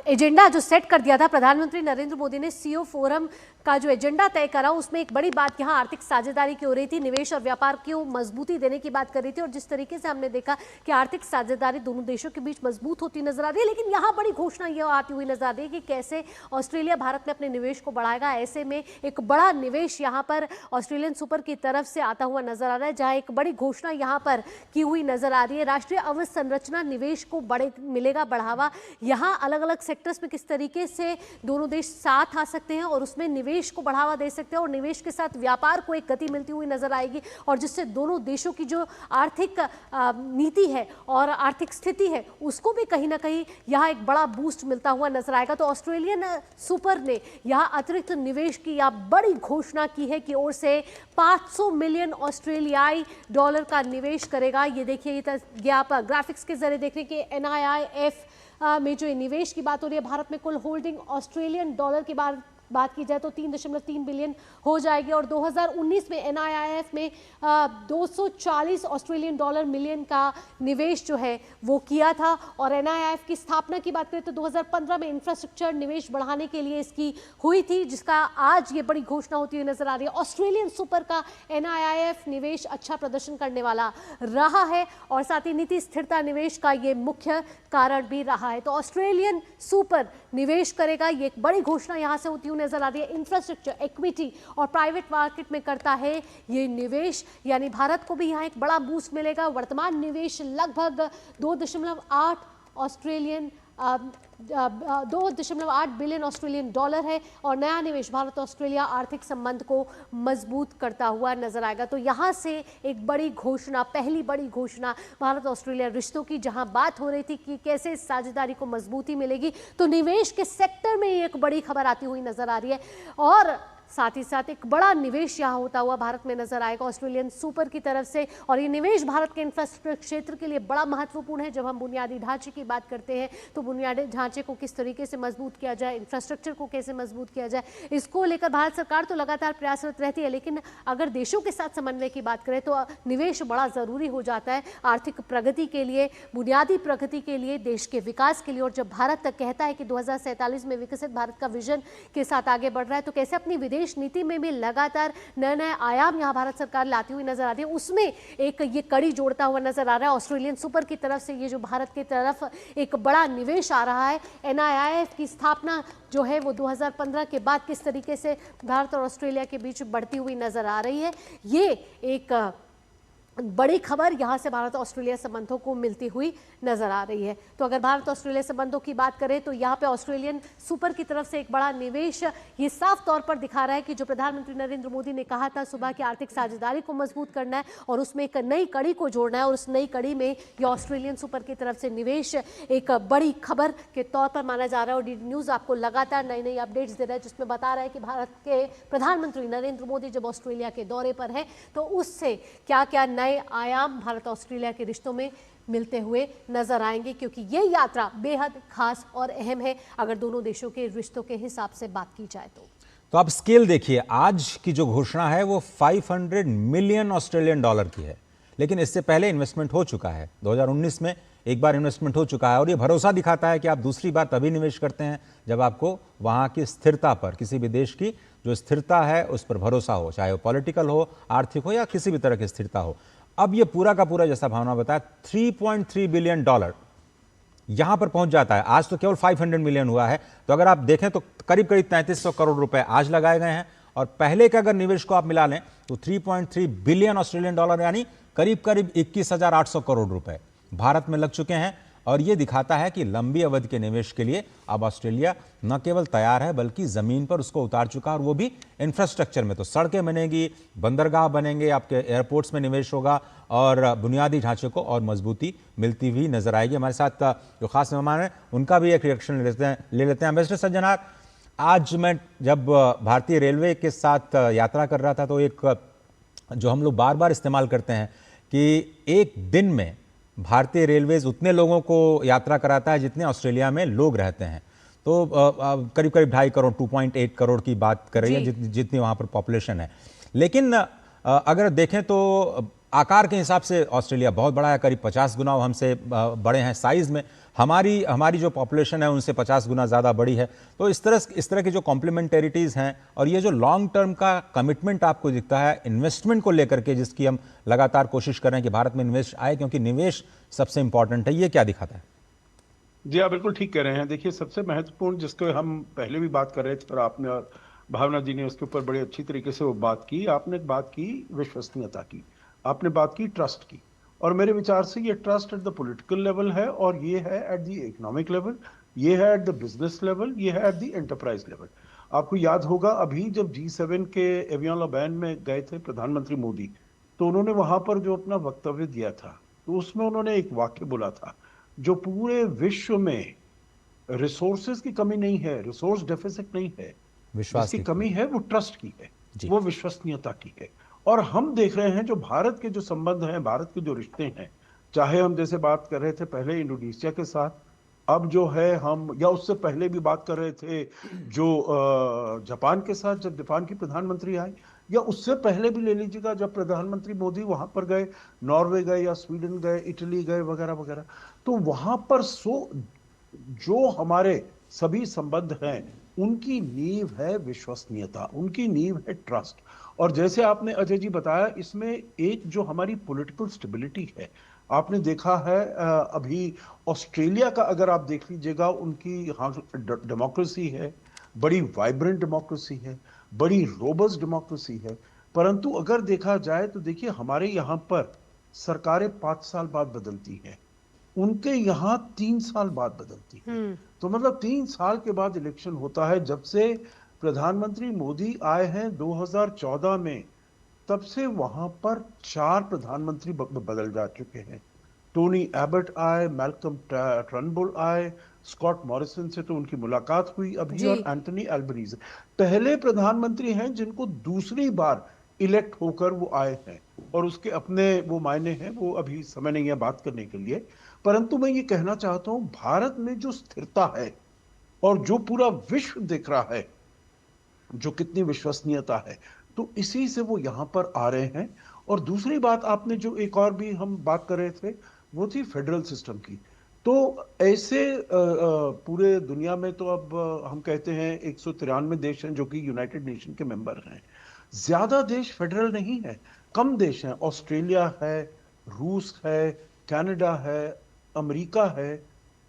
एजेंडा जो सेट कर दिया था प्रधानमंत्री नरेंद्र मोदी ने, CEO फोरम का जो एजेंडा तय करा, उसमें एक बड़ी बात यहाँ आर्थिक साझेदारी की हो रही थी, निवेश और व्यापार को मजबूती देने की बात कर रही थी। और जिस तरीके से हमने देखा कि आर्थिक साझेदारी दोनों देशों के बीच मजबूत होती नजर आ रही है, लेकिन यहाँ बड़ी घोषणा यह आती हुई नजर आ रही है कि कैसे ऑस्ट्रेलिया भारत में अपने निवेश को बढ़ाएगा। ऐसे में एक बड़ा निवेश यहाँ पर ऑस्ट्रेलियन सुपर की तरफ से आता हुआ नजर आ रहा है, जहाँ एक बड़ी घोषणा यहाँ पर की हुई नजर आ रही है। राष्ट्रीय अवसंरचना निवेश को मिलेगा बढ़ावा। यहाँ अलग अलग सेक्टर्स में किस तरीके से दोनों देश साथ आ सकते हैं और उसमें निवेश को बढ़ावा दे सकते हैं और निवेश के साथ व्यापार को एक गति मिलती हुई नजर आएगी। और जिससे दोनों देशों की जो आर्थिक नीति है और आर्थिक स्थिति है उसको भी कहीं ना कहीं यहाँ एक बड़ा बूस्ट मिलता हुआ नजर आएगा। तो ऑस्ट्रेलियन सुपर ने यहाँ अतिरिक्त निवेश की यहाँ बड़ी घोषणा की है कि ओर से 500 मिलियन ऑस्ट्रेलियाई डॉलर का निवेश करेगा। ये देखिए, ये आप ग्राफिक्स के जरिए देख रहे हैं कि NIIF में जो निवेश की बात हो रही है, भारत में कुल होल्डिंग ऑस्ट्रेलियन डॉलर की बात की जाए तो 3.3 बिलियन हो जाएगी। और 2019 में NIIF में 240 ऑस्ट्रेलियन डॉलर मिलियन का निवेश जो है वो किया था। और NIIF की स्थापना की बात करें तो 2015 में इंफ्रास्ट्रक्चर निवेश बढ़ाने के लिए इसकी हुई थी, जिसका आज ये बड़ी घोषणा होती हुई नजर आ रही है। ऑस्ट्रेलियन सुपर का NIIF निवेश अच्छा प्रदर्शन करने वाला रहा है और साथ ही नीति स्थिरता निवेश का ये मुख्य कारण भी रहा है। तो ऑस्ट्रेलियन सुपर निवेश करेगा, ये एक बड़ी घोषणा यहाँ से होती हुई नजर आ रही है। इंफ्रास्ट्रक्चर, इक्विटी और प्राइवेट मार्केट में करता है ये निवेश, यानी भारत को भी यहाँ एक बड़ा बूस्ट मिलेगा। वर्तमान निवेश लगभग 2.8 ऑस्ट्रेलियन $2.8 बिलियन ऑस्ट्रेलियन डॉलर है और नया निवेश भारत ऑस्ट्रेलिया आर्थिक संबंध को मजबूत करता हुआ नजर आएगा। तो यहाँ से एक बड़ी घोषणा, पहली बड़ी घोषणा भारत ऑस्ट्रेलिया रिश्तों की, जहां बात हो रही थी कि कैसे इस साझेदारी को मजबूती मिलेगी, तो निवेश के सेक्टर में एक बड़ी खबर आती हुई नजर आ रही है और साथ ही साथ एक बड़ा निवेश यहाँ होता हुआ भारत में नजर आएगा ऑस्ट्रेलियन सुपर की तरफ से। और ये निवेश भारत के इंफ्रास्ट्रक्चर क्षेत्र के लिए बड़ा महत्वपूर्ण है। जब हम बुनियादी ढांचे की बात करते हैं तो बुनियादी ढांचे को किस तरीके से मजबूत किया जाए, इंफ्रास्ट्रक्चर को कैसे मजबूत किया जाए, इसको लेकर भारत सरकार तो लगातार प्रयासरत रहती है। लेकिन अगर देशों के साथ समन्वय की बात करें तो निवेश बड़ा जरूरी हो जाता है आर्थिक प्रगति के लिए, बुनियादी प्रगति के लिए, देश के विकास के लिए। और जब भारत तक कहता है कि 2047 में विकसित भारत का विजन के साथ आगे बढ़ रहा है, तो कैसे अपनी विदेश नीति में भी लगातार नए नए आयाम यहां भारत सरकार लाती हुई नजर आती है, उसमें एक ये कड़ी जोड़ता हुआ नजर आ रहा है ऑस्ट्रेलियन सुपर की तरफ से। ये जो भारत की तरफ एक बड़ा निवेश आ रहा है, NIIF की स्थापना जो है वो 2015 के बाद किस तरीके से भारत और ऑस्ट्रेलिया के बीच बढ़ती हुई नजर आ रही है, ये एक बड़ी खबर यहां से भारत ऑस्ट्रेलिया संबंधों को मिलती हुई नजर आ रही है। तो अगर भारत ऑस्ट्रेलिया संबंधों की बात करें तो यहां पे ऑस्ट्रेलियन सुपर की तरफ से एक बड़ा निवेश ये साफ तौर पर दिखा रहा है कि जो प्रधानमंत्री नरेंद्र मोदी ने कहा था सुबह की आर्थिक साझेदारी को मजबूत करना है और उसमें एक नई कड़ी को जोड़ना है, और उस नई कड़ी में ये ऑस्ट्रेलियन सुपर की तरफ से निवेश एक बड़ी खबर के तौर पर माना जा रहा है। और डीडी न्यूज आपको लगातार नई नई अपडेट्स दे रहा है जिसमें बता रहा है कि भारत के प्रधानमंत्री नरेंद्र मोदी जब ऑस्ट्रेलिया के दौरे पर है तो उससे क्या क्या नए आयाम भारत ऑस्ट्रेलिया के रिश्तों में मिलते हुए नजर आएंगे, क्योंकि ये यात्रा बेहद खास और अहम है अगर दोनों देशों के रिश्तों के हिसाब से बात की जाए तो आप स्केल देखिए, आज की जो घोषणा है वो 500 मिलियन ऑस्ट्रेलियन डॉलर की है, लेकिन इससे पहले इन्वेस्टमेंट हो चुका है। 2019 में एक बार इन्वेस्टमेंट हो चुका है और ये भरोसा दिखाता है कि आप दूसरी बार तभी निवेश करते हैं जब आपको वहाँ की स्थिरता पर, किसी भी देश की जो स्थिरता है उस पर भरोसा हो, चाहे वो पॉलिटिकल हो, आर्थिक हो या किसी भी तरह की स्थिरता हो। अब ये पूरा का पूरा, जैसा भावना बताया, 3.3 बिलियन डॉलर यहां पर पहुंच जाता है। आज तो केवल 500 मिलियन हुआ है, तो अगर आप देखें तो करीब करीब 3300 करोड़ रुपए आज लगाए गए हैं और पहले के अगर निवेश को आप मिला लें तो 3.3 बिलियन ऑस्ट्रेलियन डॉलर यानी करीब करीब 21,800 करोड़ रुपए भारत में लग चुके हैं। और ये दिखाता है कि लंबी अवधि के निवेश के लिए अब ऑस्ट्रेलिया न केवल तैयार है बल्कि जमीन पर उसको उतार चुका है, और वो भी इंफ्रास्ट्रक्चर में। तो सड़कें बनेंगी, बंदरगाह बनेंगे, आपके एयरपोर्ट्स में निवेश होगा और बुनियादी ढांचे को और मजबूती मिलती हुई नजर आएगी। हमारे साथ जो खास मेहमान हैं उनका भी एक रिएक्शन ले लेते हैं। एम्बेसडर सज्जनार, आज मैं जब भारतीय रेलवे के साथ यात्रा कर रहा था तो एक जो हम लोग बार बार इस्तेमाल करते हैं कि एक दिन में भारतीय रेलवेज उतने लोगों को यात्रा कराता है जितने ऑस्ट्रेलिया में लोग रहते हैं। तो करीब करीब 2.5 करोड़ 2.8 करोड़ की बात कर रही है जितनी वहाँ पर पॉपुलेशन है। लेकिन अगर देखें तो आकार के हिसाब से ऑस्ट्रेलिया बहुत बड़ा है, करीब 50 गुना हमसे बड़े हैं साइज़ में। हमारी जो पॉपुलेशन है उनसे 50 गुना ज़्यादा बड़ी है। तो इस तरह की जो कॉम्प्लीमेंटेरिटीज़ हैं और ये जो लॉन्ग टर्म का कमिटमेंट आपको दिखता है इन्वेस्टमेंट को लेकर के, जिसकी हम लगातार कोशिश कर रहे हैं कि भारत में निवेश आए, क्योंकि निवेश सबसे इंपॉर्टेंट है, ये क्या दिखाता है? जी आप बिल्कुल ठीक कह रहे हैं। देखिए, सबसे महत्वपूर्ण जिसको हम पहले भी बात कर रहे थे और आपने और भावना जी ने उसके ऊपर बड़े अच्छी तरीके से वो बात की। आपने बात की विश्वसनीयता की, आपने बात की ट्रस्ट की, और मेरे विचार से ये trust at the political level है और ये है एट द इकोनॉमिक लेवल, ये है एट द बिजनेस लेवल, ये है एट द एंटरप्राइज लेवल। आपको याद होगा अभी जब G7 के एवियन लबैन में गए थे प्रधानमंत्री मोदी, तो उन्होंने वहां पर जो अपना वक्तव्य दिया था तो उसमें उन्होंने एक वाक्य बोला था, जो पूरे विश्व में रिसोर्सेज की कमी नहीं है, रिसोर्स डेफिसिट नहीं है, जिसकी कमी है वो ट्रस्ट की है, वो विश्वसनीयता की है। और हम देख रहे हैं जो भारत के जो संबंध हैं, भारत के जो रिश्ते हैं, चाहे हम जैसे बात कर रहे थे पहले इंडोनेशिया के साथ, अब जो है हम, या उससे पहले भी बात कर रहे थे जो जापान के साथ जब जापान की प्रधानमंत्री आई, या उससे पहले भी ले लीजिएगा जब प्रधानमंत्री मोदी वहां पर गए, नॉर्वे गए या स्वीडन गए, इटली गए वगैरह वगैरह। तो वहां पर जो हमारे सभी संबंध हैं उनकी नींव है विश्वसनीयता, उनकी नींव है ट्रस्ट। और जैसे आपने अजय जी बताया, इसमें एक जो हमारी पॉलिटिकल स्टेबिलिटी है, आपने देखा है अभी ऑस्ट्रेलिया का अगर आप देख लीजिएगा, उनकी हाँ डेमोक्रेसी है, बड़ी वाइब्रेंट डेमोक्रेसी है, बड़ी रोबस्ट डेमोक्रेसी है। परंतु अगर देखा जाए तो देखिए हमारे यहाँ पर सरकारें 5 साल बाद बदलती हैं, उनके यहाँ 3 साल बाद बदलती है। तो मतलब 3 साल के बाद इलेक्शन होता है। जब से प्रधानमंत्री मोदी आए हैं 2014 में, तब से वहां पर 4 प्रधानमंत्री बदल जा चुके हैं। टोनी एबट आए, मैल्कम टर्नबुल आए, स्कॉट मॉरिसन से तो उनकी मुलाकात हुई अभी, और एंथनी एल्बनीज़ पहले प्रधानमंत्री हैं जिनको दूसरी बार इलेक्ट होकर वो आए हैं, और उसके अपने वो मायने हैं, वो अभी समय नहीं है बात करने के लिए। परंतु मैं ये कहना चाहता हूं, भारत में जो स्थिरता है और जो पूरा विश्व देख रहा है, जो कितनी विश्वसनीयता है, तो इसी से वो यहां पर आ रहे हैं। और दूसरी बात, आपने जो एक और भी हम बात कर रहे थे, वो थी फेडरल सिस्टम की। तो ऐसे पूरे दुनिया में तो अब हम कहते हैं 193 देश हैं जो कि यूनाइटेड नेशन के मेंबर हैं। ज्यादा देश फेडरल नहीं है, कम देश हैं। ऑस्ट्रेलिया है, रूस है, कनाडा है, अमेरिका है,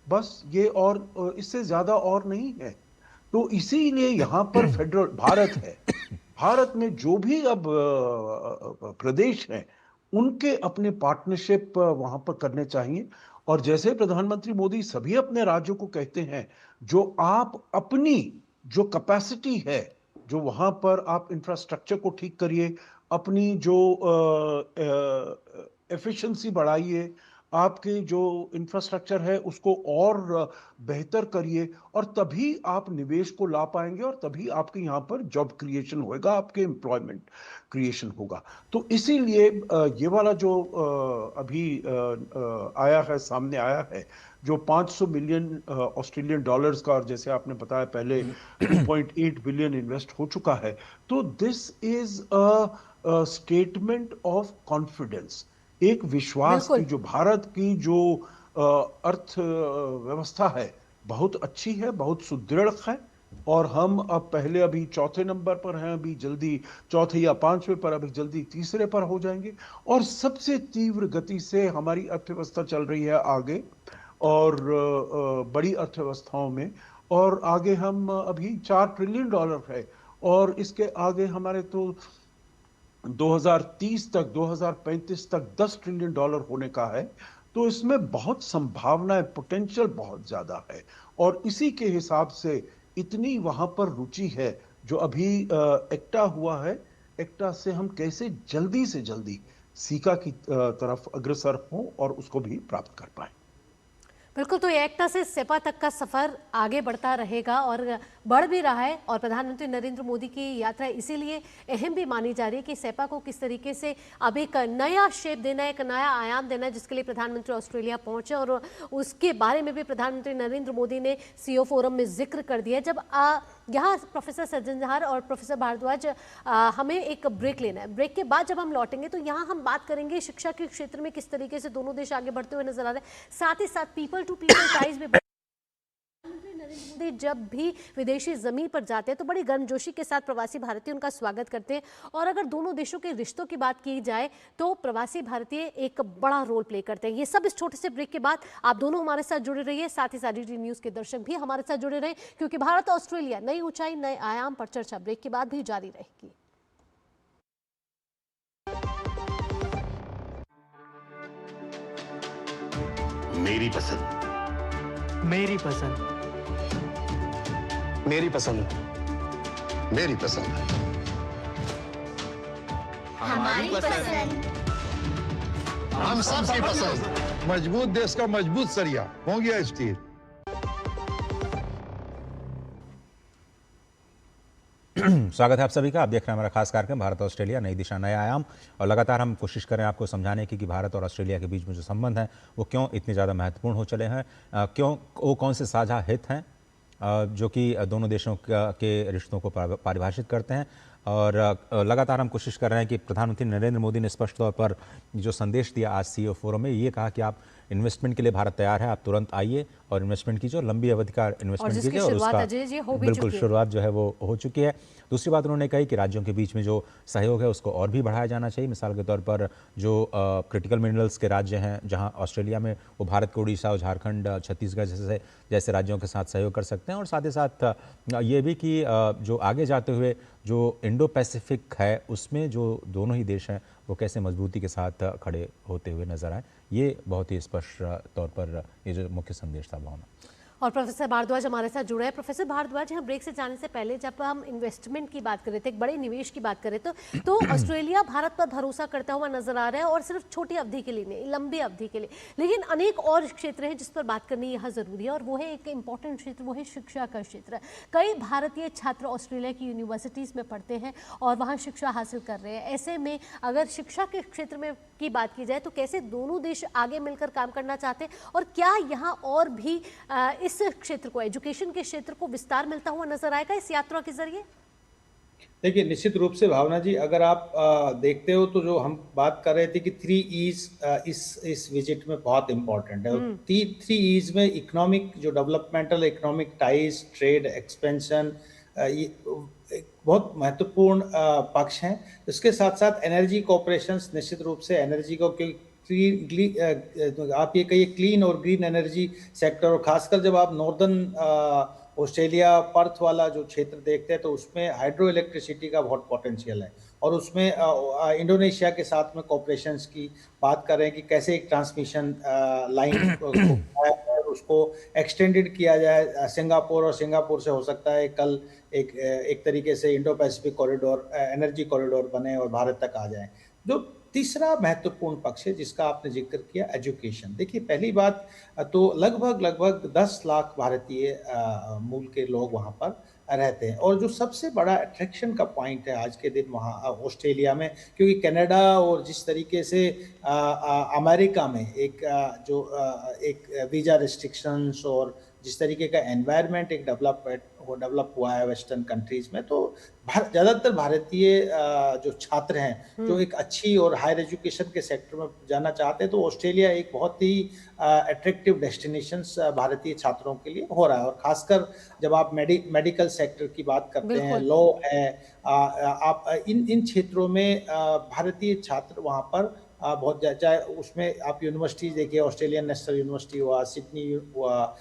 बस ये, और इससे ज्यादा और नहीं है। तो इसीलिए यहां पर फेडरल भारत है। भारत में जो भी अब प्रदेश हैं, उनके अपने पार्टनरशिप वहां पर करने चाहिए। और जैसे प्रधानमंत्री मोदी सभी अपने राज्यों को कहते हैं, जो आप अपनी जो कैपेसिटी है, जो वहां पर आप इंफ्रास्ट्रक्चर को ठीक करिए, अपनी जो एफिशिएंसी बढ़ाइए, आपके जो इंफ्रास्ट्रक्चर है उसको और बेहतर करिए, और तभी आप निवेश को ला पाएंगे, और तभी आपके यहाँ पर जॉब क्रिएशन होगा, आपके एम्प्लॉयमेंट क्रिएशन होगा। तो इसीलिए ये वाला जो अभी आया है, सामने आया है, जो 500 मिलियन ऑस्ट्रेलियन डॉलर्स का, और जैसे आपने बताया पहले 2.8 बिलियन इन्वेस्ट हो चुका है, तो this is a statement of confidence, एक विश्वास की, जो भारत की जो अर्थ व्यवस्था है बहुत अच्छी है, बहुत सुदृढ़ है। और हम अब पहले अभी चौथे नंबर पर हैं, अभी जल्दी चौथे या पांचवें पर, अभी जल्दी तीसरे पर हो जाएंगे। और सबसे तीव्र गति से हमारी अर्थव्यवस्था चल रही है आगे, और बड़ी अर्थव्यवस्थाओं में। और आगे हम अभी 4 ट्रिलियन डॉलर है, और इसके आगे हमारे तो 2030 तक, 2035 तक 10 ट्रिलियन डॉलर होने का है। तो इसमें बहुत संभावना है, पोटेंशियल बहुत ज्यादा है। और इसी के हिसाब से इतनी वहां पर रुचि है। जो अभी एक्टा हुआ है, एक्टा से हम कैसे जल्दी से जल्दी सीका की तरफ अग्रसर हों और उसको भी प्राप्त कर पाए। बिल्कुल, तो एकता से सेपा तक का सफर आगे बढ़ता रहेगा और बढ़ भी रहा है। और प्रधानमंत्री नरेंद्र मोदी की यात्रा इसीलिए अहम भी मानी जा रही है कि सेपा को किस तरीके से अब एक नया शेप देना है, एक नया आयाम देना है, जिसके लिए प्रधानमंत्री ऑस्ट्रेलिया पहुंचे। और उसके बारे में भी प्रधानमंत्री नरेंद्र मोदी ने सीईओ फोरम में जिक्र कर दिया। जब यहाँ प्रोफेसर सज्जनहार और प्रोफेसर भारद्वाज, हमें एक ब्रेक लेना है। ब्रेक के बाद जब हम लौटेंगे तो यहाँ हम बात करेंगे शिक्षा के क्षेत्र में किस तरीके से दोनों देश आगे बढ़ते हुए नजर आ रहे हैं। साथ ही साथ पीपल टू पीपल टाइज में नरेंद्र मोदी जब भी विदेशी जमीन पर जाते हैं तो बड़ी गर्मजोशी के साथ प्रवासी भारतीय उनका स्वागत करते हैं। और अगर दोनों देशों के रिश्तों की बात की जाए तो प्रवासी भारतीय एक बड़ा रोल प्ले करते हैं। ये सब इस छोटे से ब्रेक के बाद। आप दोनों हमारे साथ जुड़े रहिए, साथ ही साथ DD न्यूज के दर्शक भी हमारे साथ जुड़े रहे, क्योंकि भारत ऑस्ट्रेलिया नई ऊंचाई नए आयाम पर चर्चा ब्रेक के बाद भी जारी रहेगी। मेरी पसंद, मेरी पसंद, मेरी पसंद, मेरी पसंद, हमारी पसंद, हम सबकी पसंद। मजबूत देश का मजबूत सरिया हो गया स्टील। स्वागत है आप सभी का। आप देख रहे हैं हमारा खास कार्यक्रम भारत ऑस्ट्रेलिया नई दिशा नया आयाम। और लगातार हम कोशिश करें आपको समझाने की कि भारत और ऑस्ट्रेलिया के बीच में जो संबंध हैं वो क्यों इतने ज़्यादा महत्वपूर्ण हो चले हैं, क्यों वो कौन से साझा हित हैं जो कि दोनों देशों के रिश्तों को परिभाषित करते हैं। और लगातार हम कोशिश कर रहे हैं कि प्रधानमंत्री नरेंद्र मोदी ने स्पष्ट तौर पर जो संदेश दिया आज सीईओ फोरम में, ये कहा कि आप इन्वेस्टमेंट के लिए भारत तैयार है, आप तुरंत आइए और इन्वेस्टमेंट कीजिए, और लंबी अवधि का इन्वेस्टमेंट कीजिए। और उसका बिल्कुल शुरुआत जो है वो हो चुकी है। दूसरी बात उन्होंने कही कि राज्यों के बीच में जो सहयोग है उसको और भी बढ़ाया जाना चाहिए। मिसाल के तौर पर जो क्रिटिकल मिनरल्स के राज्य हैं जहां ऑस्ट्रेलिया में, वो भारत के उड़ीसा और झारखंड, छत्तीसगढ़ जैसे राज्यों के साथ सहयोग कर सकते हैं। और साथ ही साथ ये भी कि जो आगे जाते हुए जो इंडो पैसिफिक है उसमें जो दोनों ही देश हैं वो कैसे मजबूती के साथ खड़े होते हुए नजर आए। ये बहुत ही स्पष्ट तौर पर ये जो मुख्य संदेश था भावना। और प्रोफेसर भारद्वाज हमारे साथ जुड़े हैं। प्रोफेसर भारद्वाज, हम ब्रेक से जाने से पहले जब हम इन्वेस्टमेंट की बात कर रहे थे, एक बड़े निवेश की बात कर रहे थे, तो ऑस्ट्रेलिया भारत पर भरोसा करता हुआ नजर आ रहा है, और सिर्फ छोटी अवधि के लिए नहीं, लंबी अवधि के लिए। लेकिन अनेक और क्षेत्र हैं जिस पर बात करनी यहाँ जरूरी है, और वो है एक इंपॉर्टेंट क्षेत्र, वो है शिक्षा का क्षेत्र। कई भारतीय छात्र ऑस्ट्रेलिया की यूनिवर्सिटीज़ में पढ़ते हैं और वहाँ शिक्षा हासिल कर रहे हैं। ऐसे में अगर शिक्षा के क्षेत्र में की बात की जाए तो कैसे दोनों देश आगे मिलकर काम करना चाहते हैं, और क्या यहाँ और भी इस क्षेत्र को, एजुकेशन के क्षेत्र को विस्तार मिलता हुआ नजर आएगा इस यात्रा के जरिए? देखिए, निश्चित रूप से भावना जी, अगर आप देखते हो तो जो हम बात कर रहे थे कि 3 E's इस विजिट में बहुत इंपॉर्टेंट है। और 3 E's में इकोनॉमिक, जो developmental economic ties, trade expansion, ये एक बहुत महत्वपूर्ण पक्ष हैं। इसके साथ साथ एनर्जी कोऑपरेशंस, निश्चित रूप से एनर्जी को आप ये कहिए क्लीन और ग्रीन एनर्जी सेक्टर, और खासकर जब आप नॉर्दर्न ऑस्ट्रेलिया पर्थ वाला जो क्षेत्र देखते हैं तो उसमें हाइड्रो इलेक्ट्रिसिटी का बहुत पोटेंशियल है, और उसमें इंडोनेशिया के साथ में कोऑपरेशंस की बात कर रहे हैं कि कैसे एक ट्रांसमिशन लाइन उसको एक्सटेंडेड किया जाए सिंगापुर, और सिंगापुर से हो सकता है कल एक तरीके से Indo Pacific corridor, energy corridor बने और भारत तक आ जाए। जो तीसरा महत्वपूर्ण पक्ष है जिसका आपने जिक्र किया, एजुकेशन। देखिए, पहली बात तो लगभग 10 लाख भारतीय मूल के लोग वहाँ पर रहते हैं, और जो सबसे बड़ा अट्रैक्शन का पॉइंट है आज के दिन वहाँ ऑस्ट्रेलिया में, क्योंकि कनाडा और जिस तरीके से अमेरिका में एक वीज़ा रिस्ट्रिक्शंस और जिस तरीके का एनवायरनमेंट एक डेवलप हुआ है वेस्टर्न कंट्रीज में, तो ज़्यादातर भारतीय जो छात्र हैं जो एक अच्छी और हायर एजुकेशन के सेक्टर में जाना चाहते हैं, तो ऑस्ट्रेलिया एक बहुत ही अट्रैक्टिव डेस्टिनेशंस भारतीय छात्रों के लिए हो रहा है। और खासकर जब आप मेडिकल सेक्टर की बात करते हैं, लॉ है, आप इन क्षेत्रों में भारतीय छात्र वहाँ पर बहुत, चाहे उसमें आप यूनिवर्सिटीज़ देखिए, ऑस्ट्रेलियन नेशनल यूनिवर्सिटी हुआ, सिडनी हुआ,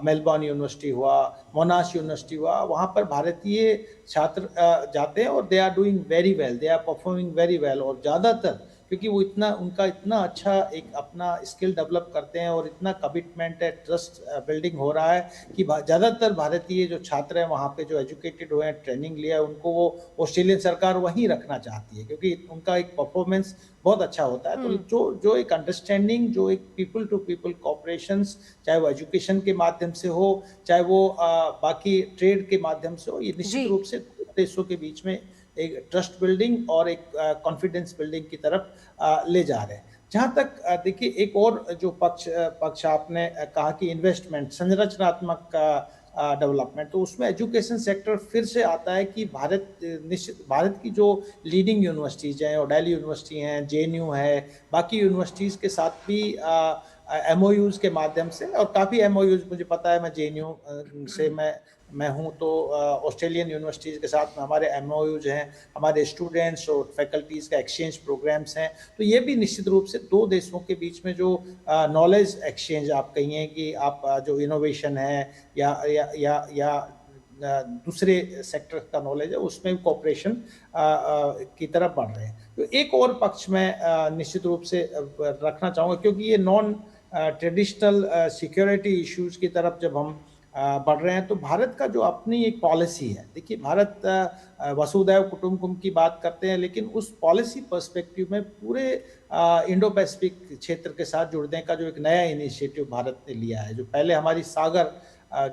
मेलबर्न यूनिवर्सिटी हुआ, मोनाश यूनिवर्सिटी हुआ, वहाँ पर भारतीय छात्र जाते हैं और they are doing very well, they are performing very well. और ज़्यादातर क्योंकि वो उनका इतना अच्छा एक अपना स्किल डेवलप करते हैं और इतना कमिटमेंट है, ट्रस्ट बिल्डिंग हो रहा है कि ज़्यादातर भारतीय जो छात्र हैं वहाँ पे जो एजुकेटेड हुए हैं, ट्रेनिंग लिया है, उनको वो ऑस्ट्रेलियन सरकार वहीं रखना चाहती है क्योंकि उनका एक परफॉर्मेंस बहुत अच्छा होता है। तो जो एक अंडरस्टैंडिंग, जो एक पीपल टू पीपल कोऑपरेशंस, चाहे वो एजुकेशन के माध्यम से हो, चाहे वो बाकी ट्रेड के माध्यम से हो, ये निश्चित रूप से देशों के बीच में एक ट्रस्ट बिल्डिंग और एक कॉन्फिडेंस बिल्डिंग की तरफ ले जा रहे हैं। जहाँ तक देखिए, एक और जो पक्ष आपने कहा कि इन्वेस्टमेंट, संरचनात्मक डेवलपमेंट, तो उसमें एजुकेशन सेक्टर फिर से आता है कि भारत की जो लीडिंग यूनिवर्सिटीज़ हैं, ओडाली यूनिवर्सिटी हैं, JNU है, बाकी यूनिवर्सिटीज़ के साथ भी MOUs के माध्यम से, और काफ़ी MOUs मुझे पता है, मैं JNU से मैं हूँ, तो ऑस्ट्रेलियन यूनिवर्सिटीज़ के साथ में हमारे MOUs हैं, हमारे स्टूडेंट्स और फैकल्टीज़ का एक्सचेंज प्रोग्राम्स हैं। तो ये भी निश्चित रूप से दो देशों के बीच में जो नॉलेज एक्सचेंज आप कहिए कि आप जो इनोवेशन है या दूसरे सेक्टर का नॉलेज है, उसमें कोऑपरेशन की तरफ बढ़ रहे हैं। तो एक और पक्ष में निश्चित रूप से रखना चाहूँगा, क्योंकि ये नॉन ट्रेडिशनल सिक्योरिटी इश्यूज़ की तरफ जब हम बढ़ रहे हैं, तो भारत का जो अपनी एक पॉलिसी है, देखिए, भारत वसुधैव कुटुंबकम की बात करते हैं, लेकिन उस पॉलिसी पर्सपेक्टिव में पूरे इंडो पैसिफिक क्षेत्र के साथ जुड़ने का जो एक नया इनिशिएटिव भारत ने लिया है, जो पहले हमारी सागर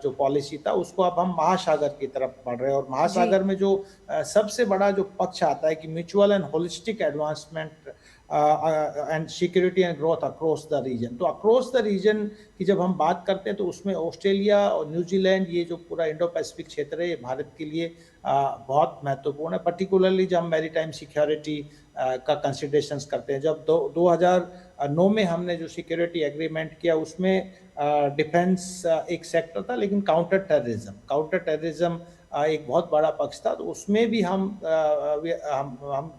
जो पॉलिसी था, उसको अब हम महासागर की तरफ बढ़ रहे हैं। और महासागर में जो सबसे बड़ा जो पक्ष आता है कि mutual and holistic advancement and security and growth across the region. तो अक्रॉस द रीजन की जब हम बात करते हैं, तो उसमें ऑस्ट्रेलिया और न्यूजीलैंड, ये जो पूरा इंडो पैसिफिक क्षेत्र है, ये भारत के लिए बहुत महत्वपूर्ण है, पर्टिकुलरली जब हम मैरीटाइम सिक्योरिटी का कंसिडरेशंस करते हैं। जब 2009 में हमने जो सिक्योरिटी एग्रीमेंट किया, उसमें डिफेंस एक सेक्टर था, लेकिन काउंटर टेररिज्म एक बहुत बड़ा पक्ष था। तो उसमें भी हम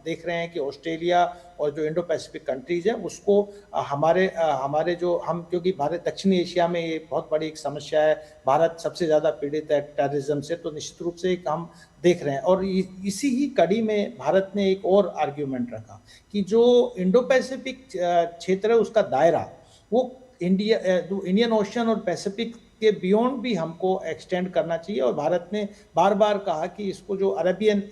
देख रहे हैं कि ऑस्ट्रेलिया और जो इंडो पैसिफिक कंट्रीज हैं उसको हमारे जो हम, क्योंकि भारत दक्षिणी एशिया में ये बहुत बड़ी एक समस्या है, भारत सबसे ज़्यादा पीड़ित है टेररिज्म से, तो निश्चित रूप से एक हम देख रहे हैं। और इसी ही कड़ी में भारत ने एक और आर्ग्यूमेंट रखा कि जो इंडो पैसिफिक क्षेत्र है उसका दायरा वो इंडियन ओशन और पैसिफिक के बियॉन्ड भी हमको एक्सटेंड करना चाहिए। और भारत ने बार बार कहा कि इसको जो अरेबियन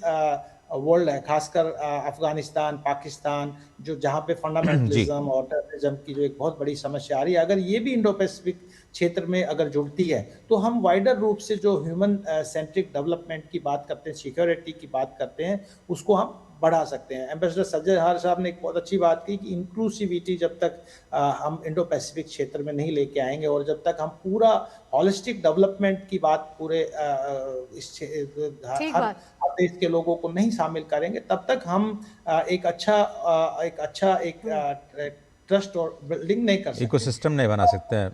वर्ल्ड है, खासकर अफगानिस्तान, पाकिस्तान, जो जहाँ पे फंडामेंटलिज्म और टेररिज्म की जो एक बहुत बड़ी समस्या आ रही है, अगर ये भी इंडो पैसिफिक क्षेत्र में अगर जुड़ती है तो हम वाइडर रूप से जो ह्यूमन सेंट्रिक डेवलपमेंट की बात करते हैं, सिक्योरिटी की बात करते हैं, उसको हम बढ़ा सकते हैं। एम्बेसडर सज्जन हार साहब ने एक बहुत अच्छी बात की कि इंक्लूसिविटी जब तक हम इंडो पैसिफिक क्षेत्र में नहीं लेके आएंगे और जब तक हम पूरा हॉलिस्टिक डेवलपमेंट की बात पूरे हर देश के लोगों को नहीं शामिल करेंगे, तब तक हम एक ट्रस्ट और बिल्डिंग नहीं कर सकते, इकोसिस्टम नहीं बना सकते हैं।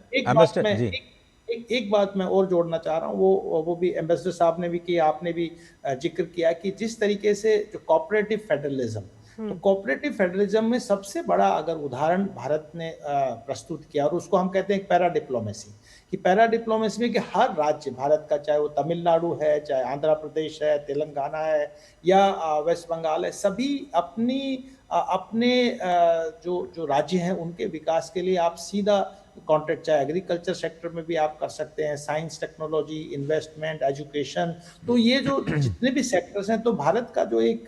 एक बात मैं और जोड़ना चाह रहा हूँ, वो भी एम्बेसडर साहब ने भी किया, आपने भी जिक्र किया कि जिस तरीके से जो कोऑपरेटिव फेडरलिज्म, तो कोऑपरेटिव फेडरलिज्म में सबसे बड़ा अगर उदाहरण भारत ने प्रस्तुत किया, और उसको हम कहते हैं पैरा डिप्लोमेसी, कि पैरा डिप्लोमेसी में कि हर राज्य भारत का, चाहे वो तमिलनाडु है, चाहे आंध्र प्रदेश है, तेलंगाना है या वेस्ट बंगाल है, सभी अपने जो राज्य हैं उनके विकास के लिए आप सीधा कॉन्ट्रैक्ट, चाहे एग्रीकल्चर सेक्टर में भी आप कर सकते हैं, साइंस, टेक्नोलॉजी, इन्वेस्टमेंट, एजुकेशन, तो ये जो जितने भी सेक्टर्स हैं, तो भारत का जो एक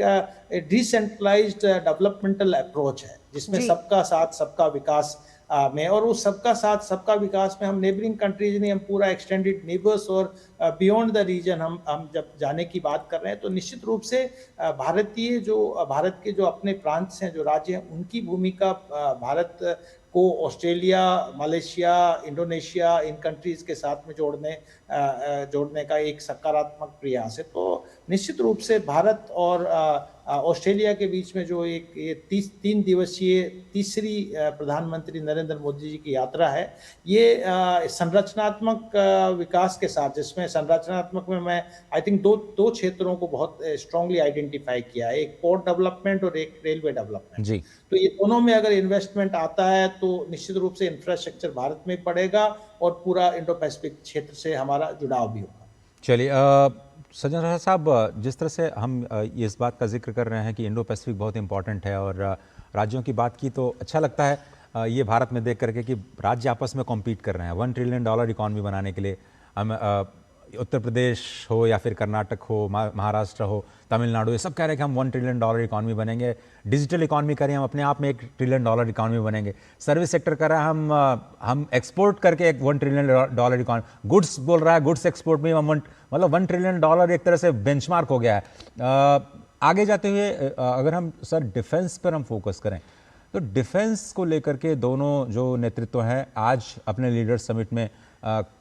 डिसेंट्रलाइज्ड डेवलपमेंटल अप्रोच है जिसमें सबका साथ सबका विकास में, और उस सबका साथ सबका विकास में हम नेबरिंग कंट्रीज नहीं, हम पूरा एक्सटेंडेड नेबर्स और बियॉन्ड द रीजन हम जब जाने की बात कर रहे हैं, तो निश्चित रूप से भारत के जो अपने प्रांत हैं, जो राज्य हैं, उनकी भूमिका भारत को ऑस्ट्रेलिया, मलेशिया, इंडोनेशिया, इन कंट्रीज के साथ में जोड़ने का एक सकारात्मक प्रयास है। तो निश्चित रूप से भारत और ऑस्ट्रेलिया के बीच में जो एक 3 दिवसीय तीसरी प्रधानमंत्री नरेंद्र मोदी जी की यात्रा है, ये संरचनात्मक विकास के साथ, जिसमें संरचनात्मक में मैं आई थिंक दो क्षेत्रों को बहुत स्ट्रांगली आइडेंटिफाई किया है, एक पोर्ट डेवलपमेंट और एक रेलवे डेवलपमेंट जी। तो ये दोनों में अगर इन्वेस्टमेंट आता है तो निश्चित रूप से इंफ्रास्ट्रक्चर भारत में पड़ेगा और पूरा इंडो पैसिफिक क्षेत्र से हमारा जुड़ाव भी होगा। चलिए सज्जन साहब, जिस तरह से हम इस बात का जिक्र कर रहे हैं कि इंडो पैसिफिक बहुत इंपॉर्टेंट है और राज्यों की बात की, तो अच्छा लगता है ये भारत में देख करके कि राज्य आपस में कॉम्पीट कर रहे हैं $1 ट्रिलियन इकॉनमी बनाने के लिए। हम उत्तर प्रदेश हो या फिर कर्नाटक हो, महाराष्ट्र हो, तमिलनाडु, ये सब कह रहे हैं कि हम $1 ट्रिलियन इकॉनमी बनेंगे। डिजिटल इकॉनमी करें, हम अपने आप में $1 ट्रिलियन इकॉनमी बनेंगे। सर्विस सेक्टर कर रहा है, हम एक्सपोर्ट करके एक $1 ट्रिलियन इकॉनमी, गुड्स बोल रहा है, गुड्स एक्सपोर्ट में हम मतलब $1 ट्रिलियन एक तरह से बेंचमार्क हो गया है। आगे जाते हुए अगर हम सर डिफेंस पर हम फोकस करें, तो डिफेंस को लेकर के दोनों जो नेतृत्व हैं आज अपने लीडर्स समिट में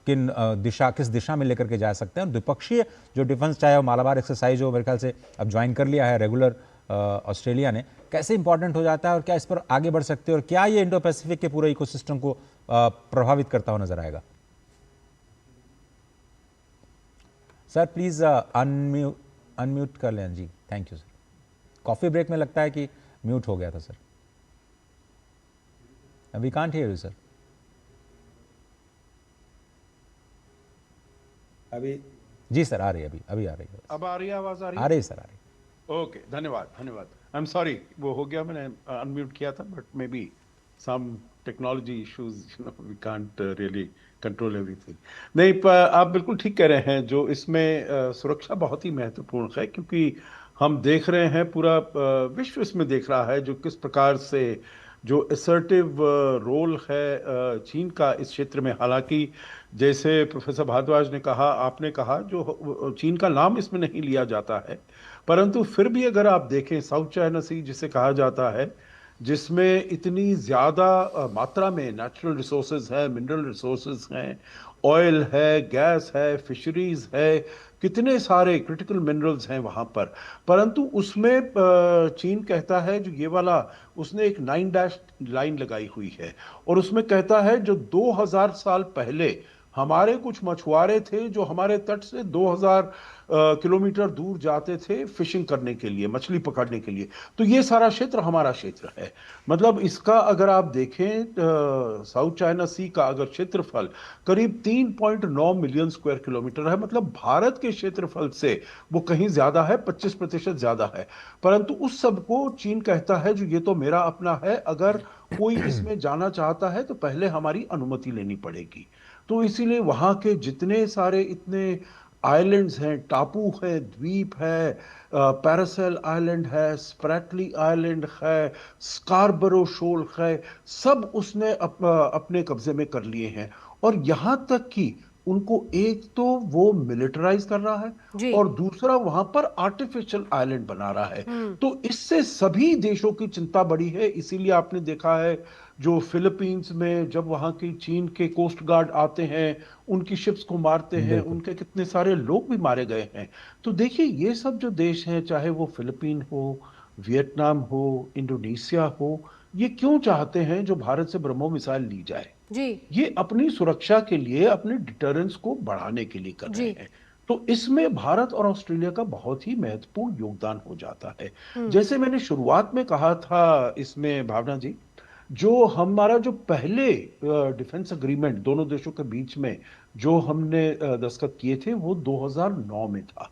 किस दिशा में लेकर के जा सकते हैं। द्विपक्षीय जो डिफेंस, चाहे वो मालाबार एक्सरसाइज हो, मेरे ख्याल से अब ज्वाइन कर लिया है रेगुलर ऑस्ट्रेलिया ने, कैसे इंपॉर्टेंट हो जाता है और क्या इस पर आगे बढ़ सकते हैं और क्या ये इंडो पैसिफिक के पूरे इकोसिस्टम को प्रभावित करता हुआ नजर आएगा? सर प्लीज अनम्यूट कर लें जी, thank you sir. Coffee break में लगता है कि म्यूट हो गया था sir. We can't hear you sir. अभी जी सर आ रही है, अभी आ रही है। अब आ रही है आवाज? आ रही है? आ रही है सर, आ रही है। ओके, धन्यवाद धन्यवाद। आई एम सॉरी, वो हो गया, मैंने अनम्यूट किया था, but maybe some technology issues, we can't really control everything. नहीं, आप बिल्कुल ठीक कह रहे हैं। जो इसमें सुरक्षा बहुत ही महत्वपूर्ण है, क्योंकि हम देख रहे हैं पूरा विश्व इसमें देख रहा है जो किस प्रकार से जो असर्टिव रोल है चीन का इस क्षेत्र में। हालांकि जैसे प्रोफेसर भारद्वाज ने कहा, आपने कहा, जो चीन का नाम इसमें नहीं लिया जाता है, परंतु फिर भी अगर आप देखें साउथ चाइना सी जिसे कहा जाता है, जिसमें इतनी ज़्यादा मात्रा में नेचुरल रिसोर्सेज है, मिनरल रिसोर्सेज हैं, ऑयल है, गैस है, फिशरीज है, कितने सारे क्रिटिकल मिनरल्स हैं वहाँ पर। परंतु उसमें चीन कहता है, जो ये वाला उसने एक 9 डैश लाइन लगाई हुई है और उसमें कहता है जो 2000 साल पहले हमारे कुछ मछुआरे थे जो हमारे तट से 2000 किलोमीटर दूर जाते थे फिशिंग करने के लिए, मछली पकड़ने के लिए। तो ये सारा क्षेत्र हमारा क्षेत्र है। मतलब इसका अगर आप देखें साउथ चाइना सी का अगर क्षेत्रफल करीब 3.9 मिलियन स्क्वायर किलोमीटर है, मतलब भारत के क्षेत्रफल से वो कहीं ज्यादा है, 25% ज्यादा है। परंतु उस सब को चीन कहता है जो ये तो मेरा अपना है, अगर कोई इसमें जाना चाहता है तो पहले हमारी अनुमति लेनी पड़ेगी। तो इसीलिए वहां के जितने सारे इतने आइलैंड्स हैं, टापू है, द्वीप है, पैरासेल आइलैंड है, स्प्रैटली आइलैंड है, स्कारबरो शोल है, सब उसने अपने कब्जे में कर लिए हैं। और यहां तक कि उनको एक तो वो मिलिटराइज कर रहा है और दूसरा वहां पर आर्टिफिशियल आइलैंड बना रहा है। तो इससे सभी देशों की चिंता बढ़ी है। इसीलिए आपने देखा है जो फिलीपींस में जब वहां की चीन के कोस्ट गार्ड आते हैं, उनकी शिप्स को मारते हैं, उनके कितने सारे लोग भी मारे गए हैं। तो देखिए ये सब जो देश हैं, चाहे वो फिलीपीन हो, वियतनाम हो, इंडोनेशिया हो, ये क्यों चाहते हैं जो भारत से ब्रह्मो मिसाइल ली जाए? ये अपनी सुरक्षा के लिए, अपने डिटरेंस को बढ़ाने के लिए कर रहे हैं। तो इसमें भारत और ऑस्ट्रेलिया का बहुत ही महत्वपूर्ण योगदान हो जाता है। जैसे मैंने शुरुआत में कहा था इसमें भावना जी, जो हमारा जो पहले डिफेंस एग्रीमेंट दोनों देशों के बीच में जो हमने दस्तखत किए थे वो 2009 में था।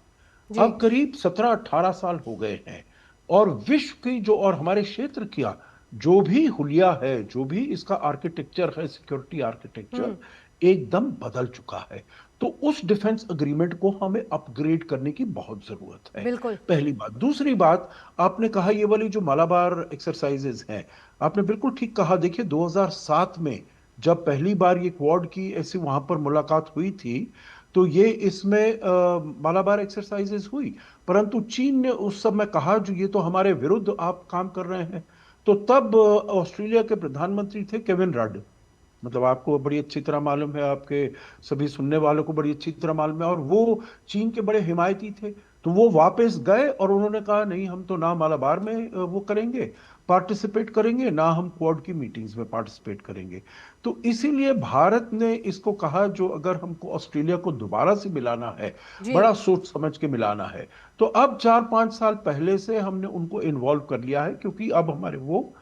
अब करीब 17-18 साल हो गए हैं और विश्व की जो और हमारे क्षेत्र किया जो भी हुलिया है, जो भी इसका आर्किटेक्चर है, सिक्योरिटी आर्किटेक्चर एकदम बदल चुका है। तो उस डिफेंस एग्रीमेंट को हमें अपग्रेड करने की बहुत जरूरत है। बिल्कुल। पहली बात। दूसरी बात, आपने कहा ये वाली जो मालाबार एक्सरसाइजेज हैं, आपने बिल्कुल ठीक कहा। देखिए 2007 में जब पहली बार ये क्वाड की ऐसी वहां पर मुलाकात हुई थी, तो ये इसमें मालाबार एक्सरसाइजेज हुई, परंतु चीन ने उस समय कहा जो ये तो हमारे विरुद्ध आप काम कर रहे हैं। तो तब ऑस्ट्रेलिया के प्रधानमंत्री थे केविन रड, मतलब आपको बड़ी अच्छी तरह मालूम है, आपके सभी सुनने वालों को बड़ी अच्छी तरह मालूम है, और वो चीन के बड़े हिमायती थे। तो वो वापस गए और उन्होंने कहा नहीं, हम तो ना मालाबार में वो करेंगे, पार्टिसिपेट करेंगे, ना हम क्वाड की मीटिंग्स में पार्टिसिपेट करेंगे। तो इसीलिए भारत ने इसको कहा जो अगर हमको ऑस्ट्रेलिया को दोबारा से मिलाना है, बड़ा सोच समझ के मिलाना है, तो अब 4-5 साल पहले से हमने उनको इन्वॉल्व कर लिया है, क्योंकि अब हमारे वो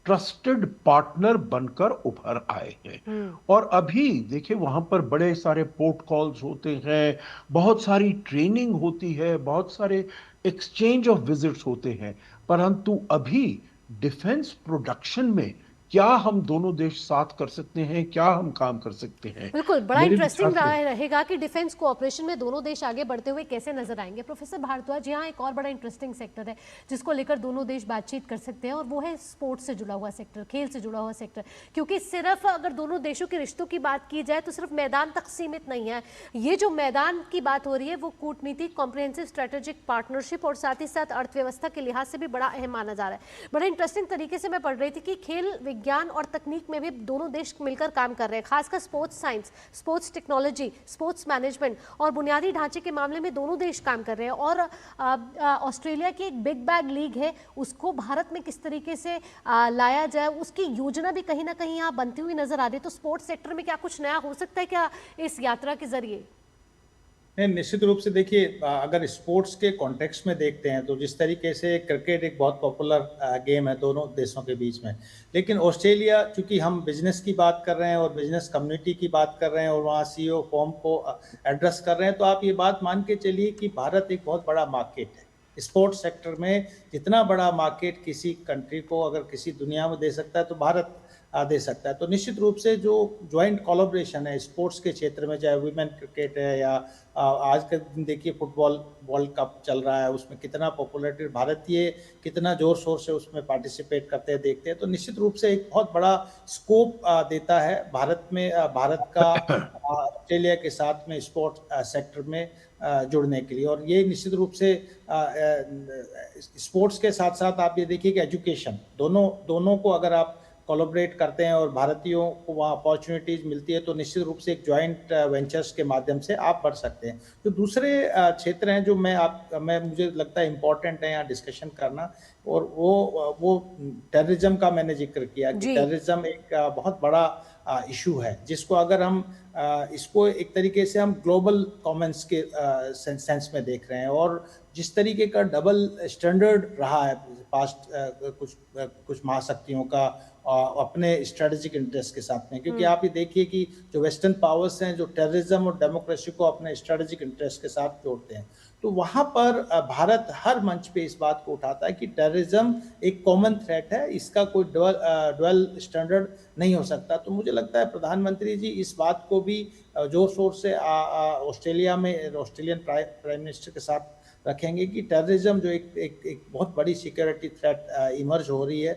ट्रस्टेड पार्टनर बनकर उभर आए हैं। और अभी देखिए वहां पर बड़े सारे पोर्ट कॉल्स होते हैं, बहुत सारी ट्रेनिंग होती है, बहुत सारे एक्सचेंज ऑफ विजिट्स होते हैं, परंतु अभी डिफेंस प्रोडक्शन में क्या हम दोनों देश साथ कर सकते हैं, क्या हम काम कर सकते हैं। बिल्कुल, बड़ा इंटरेस्टिंग रहेगा कि डिफेंस कोऑपरेशन में दोनों देश आगे बढ़ते हुए कैसे नजर आएंगे। प्रोफेसर भारद्वाज, यहाँ एक और बड़ा इंटरेस्टिंग सेक्टर है जिसको लेकर दोनों देश बातचीत कर सकते हैं, और वो है स्पोर्ट्स से जुड़ा हुआ सेक्टर, खेल से जुड़ा हुआ सेक्टर। क्योंकि सिर्फ अगर दोनों देशों के रिश्तों की बात की जाए तो सिर्फ मैदान तक सीमित नहीं है। ये जो मैदान की बात हो रही है वो कूटनीति, कॉम्प्रिहेंसिव स्ट्रेटेजिक पार्टनरशिप और साथ ही साथ अर्थव्यवस्था के लिहाज से भी बड़ा अहम माना जा रहा है। बड़ा इंटरेस्टिंग तरीके से मैं पढ़ रही थी कि खेल ज्ञान और तकनीक में भी दोनों देश मिलकर काम कर रहे हैं, खासकर sports science, sports technology, sports management और बुनियादी ढांचे के मामले में दोनों देश काम कर रहे हैं। और ऑस्ट्रेलिया की एक बिग बैग लीग है, उसको भारत में किस तरीके से लाया जाए, उसकी योजना भी कहीं ना कहीं यहाँ बनती हुई नजर आ रही है। तो स्पोर्ट्स सेक्टर में क्या कुछ नया हो सकता है क्या इस यात्रा के जरिए? निश्चित रूप से देखिए, अगर स्पोर्ट्स के कॉन्टेक्स्ट में देखते हैं तो जिस तरीके से क्रिकेट एक बहुत पॉपुलर गेम है दोनों देशों के बीच में, लेकिन ऑस्ट्रेलिया, चूंकि हम बिजनेस की बात कर रहे हैं और बिजनेस कम्युनिटी की बात कर रहे हैं और वहाँ सीईओ फॉर्म को एड्रेस कर रहे हैं, तो आप ये बात मान के चलिए कि भारत एक बहुत बड़ा मार्केट है स्पोर्ट्स सेक्टर में। जितना बड़ा मार्केट किसी कंट्री को अगर किसी दुनिया में दे सकता है तो भारत दे सकता है। तो निश्चित रूप से जो ज्वाइंट कोलैबोरेशन है स्पोर्ट्स के क्षेत्र में, चाहे वुमेन क्रिकेट है या आज के दिन देखिए फुटबॉल वर्ल्ड कप चल रहा है, उसमें कितना पॉपुलरिटी, भारतीय कितना जोर शोर से उसमें पार्टिसिपेट करते हैं, देखते हैं, तो निश्चित रूप से एक बहुत बड़ा स्कोप देता है भारत में, भारत का ऑस्ट्रेलिया के साथ में स्पोर्ट्स सेक्टर में जुड़ने के लिए। और ये निश्चित रूप से स्पोर्ट्स के साथ साथ आप ये देखिए कि एजुकेशन, दोनों को अगर आप कोलैबोरेट करते हैं और भारतीयों को वहाँ अपॉर्चुनिटीज़ मिलती है, तो निश्चित रूप से एक जॉइंट वेंचर्स के माध्यम से आप बढ़ सकते हैं। जो दूसरे क्षेत्र हैं जो मुझे लगता है इम्पोर्टेंट है यहाँ डिस्कशन करना, और वो टेररिज्म का मैंने जिक्र किया कि टेररिज्म एक बहुत बड़ा इशू है, जिसको अगर हम इसको एक तरीके से हम ग्लोबल कॉमन्स के सेंस में देख रहे हैं, और जिस तरीके का डबल स्टैंडर्ड रहा है पास्ट कुछ महाशक्तियों का अपने स्ट्रेटेजिक इंटरेस्ट के साथ में, क्योंकि आप ये देखिए कि जो वेस्टर्न पावर्स हैं जो टेररिज्म और डेमोक्रेसी को अपने स्ट्रेटेजिक इंटरेस्ट के साथ जोड़ते हैं, तो वहाँ पर भारत हर मंच पे इस बात को उठाता है कि टेररिज्म एक कॉमन थ्रेट है, इसका कोई डुअल स्टैंडर्ड नहीं हो सकता। तो मुझे लगता है प्रधानमंत्री जी इस बात को भी जोर शोर से ऑस्ट्रेलिया में ऑस्ट्रेलियन प्राइम मिनिस्टर के साथ रखेंगे कि टेररिज्म जो एक बहुत बड़ी सिक्योरिटी थ्रेट इमर्ज हो रही है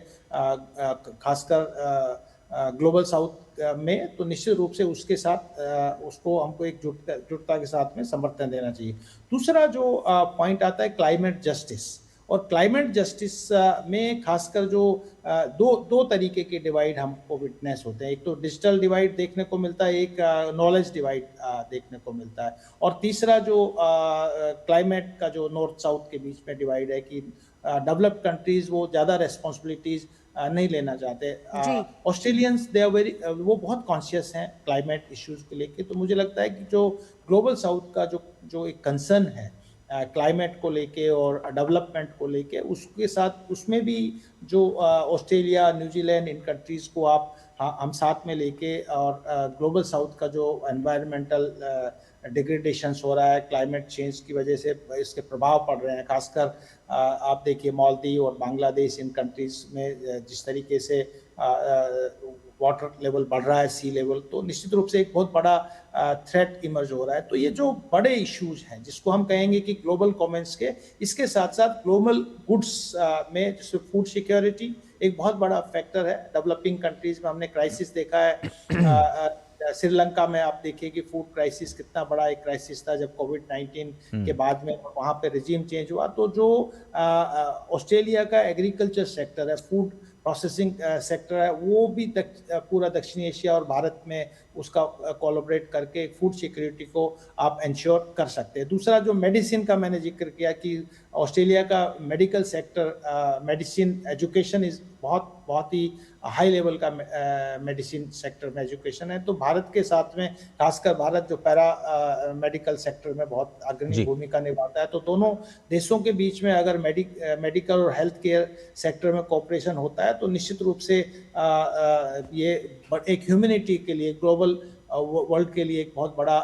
खासकर ग्लोबल साउथ में, तो निश्चित रूप से उसके साथ उसको हमको एक जुटता के साथ में समर्थन देना चाहिए। दूसरा जो पॉइंट आता है क्लाइमेट जस्टिस, और क्लाइमेट जस्टिस में खासकर जो दो तरीके के डिवाइड हमको विटनेस होते हैं। एक तो डिजिटल डिवाइड देखने को मिलता है, एक नॉलेज डिवाइड देखने को मिलता है, और तीसरा जो क्लाइमेट का जो नॉर्थ साउथ के बीच में डिवाइड है कि डेवलप्ड कंट्रीज वो ज़्यादा रेस्पॉन्सिबिलिटीज नहीं लेना चाहते। ऑस्ट्रेलियंस वो बहुत कॉन्शियस हैं क्लाइमेट इश्यूज को लेके। तो मुझे लगता है कि जो ग्लोबल साउथ का जो एक कंसर्न है क्लाइमेट को लेके और डेवलपमेंट को लेके, उसके साथ उसमें भी जो ऑस्ट्रेलिया, न्यूजीलैंड, इन कंट्रीज़ को हम साथ में लेके, और ग्लोबल साउथ का जो एनवायरमेंटल डिग्रेडेशंस हो रहा है क्लाइमेट चेंज की वजह से, इसके प्रभाव पड़ रहे हैं, खासकर आप देखिए मालदीव और बांग्लादेश, इन कंट्रीज़ में जिस तरीके से वाटर लेवल बढ़ रहा है, सी लेवल, तो निश्चित रूप से एक बहुत बड़ा थ्रेट इमर्ज हो रहा है। तो ये जो बड़े इश्यूज हैं जिसको हम कहेंगे कि ग्लोबल कॉमन्स के, इसके साथ साथ ग्लोबल गुड्स में जैसे फूड सिक्योरिटी एक बहुत बड़ा फैक्टर है। डेवलपिंग कंट्रीज में हमने क्राइसिस देखा है, श्रीलंका में आप देखिए कि फूड क्राइसिस कितना बड़ा एक क्राइसिस था जब कोविड-19 के बाद में वहाँ पे रिजीम चेंज हुआ। तो जो ऑस्ट्रेलिया का एग्रीकल्चर सेक्टर है, फूड प्रोसेसिंग सेक्टर है, वो भी पूरा दक्षिणी एशिया और भारत में उसका कोलैबोरेट करके फूड सिक्योरिटी को आप इंश्योर कर सकते हैं। दूसरा जो मेडिसिन का मैंने जिक्र किया कि ऑस्ट्रेलिया का medical sector, medicine education is बहुत ही हाई लेवल का मेडिसिन सेक्टर में एजुकेशन है। तो भारत के साथ में खासकर भारत जो पैरा मेडिकल सेक्टर में बहुत अग्रणी भूमिका निभाता है, तो दोनों देशों के बीच में अगर मेडिकल और हेल्थ केयर सेक्टर में कोऑपरेशन होता है तो निश्चित रूप से ये एक ह्यूमैनिटी के लिए, ग्लोबल वर्ल्ड के लिए एक बहुत बड़ा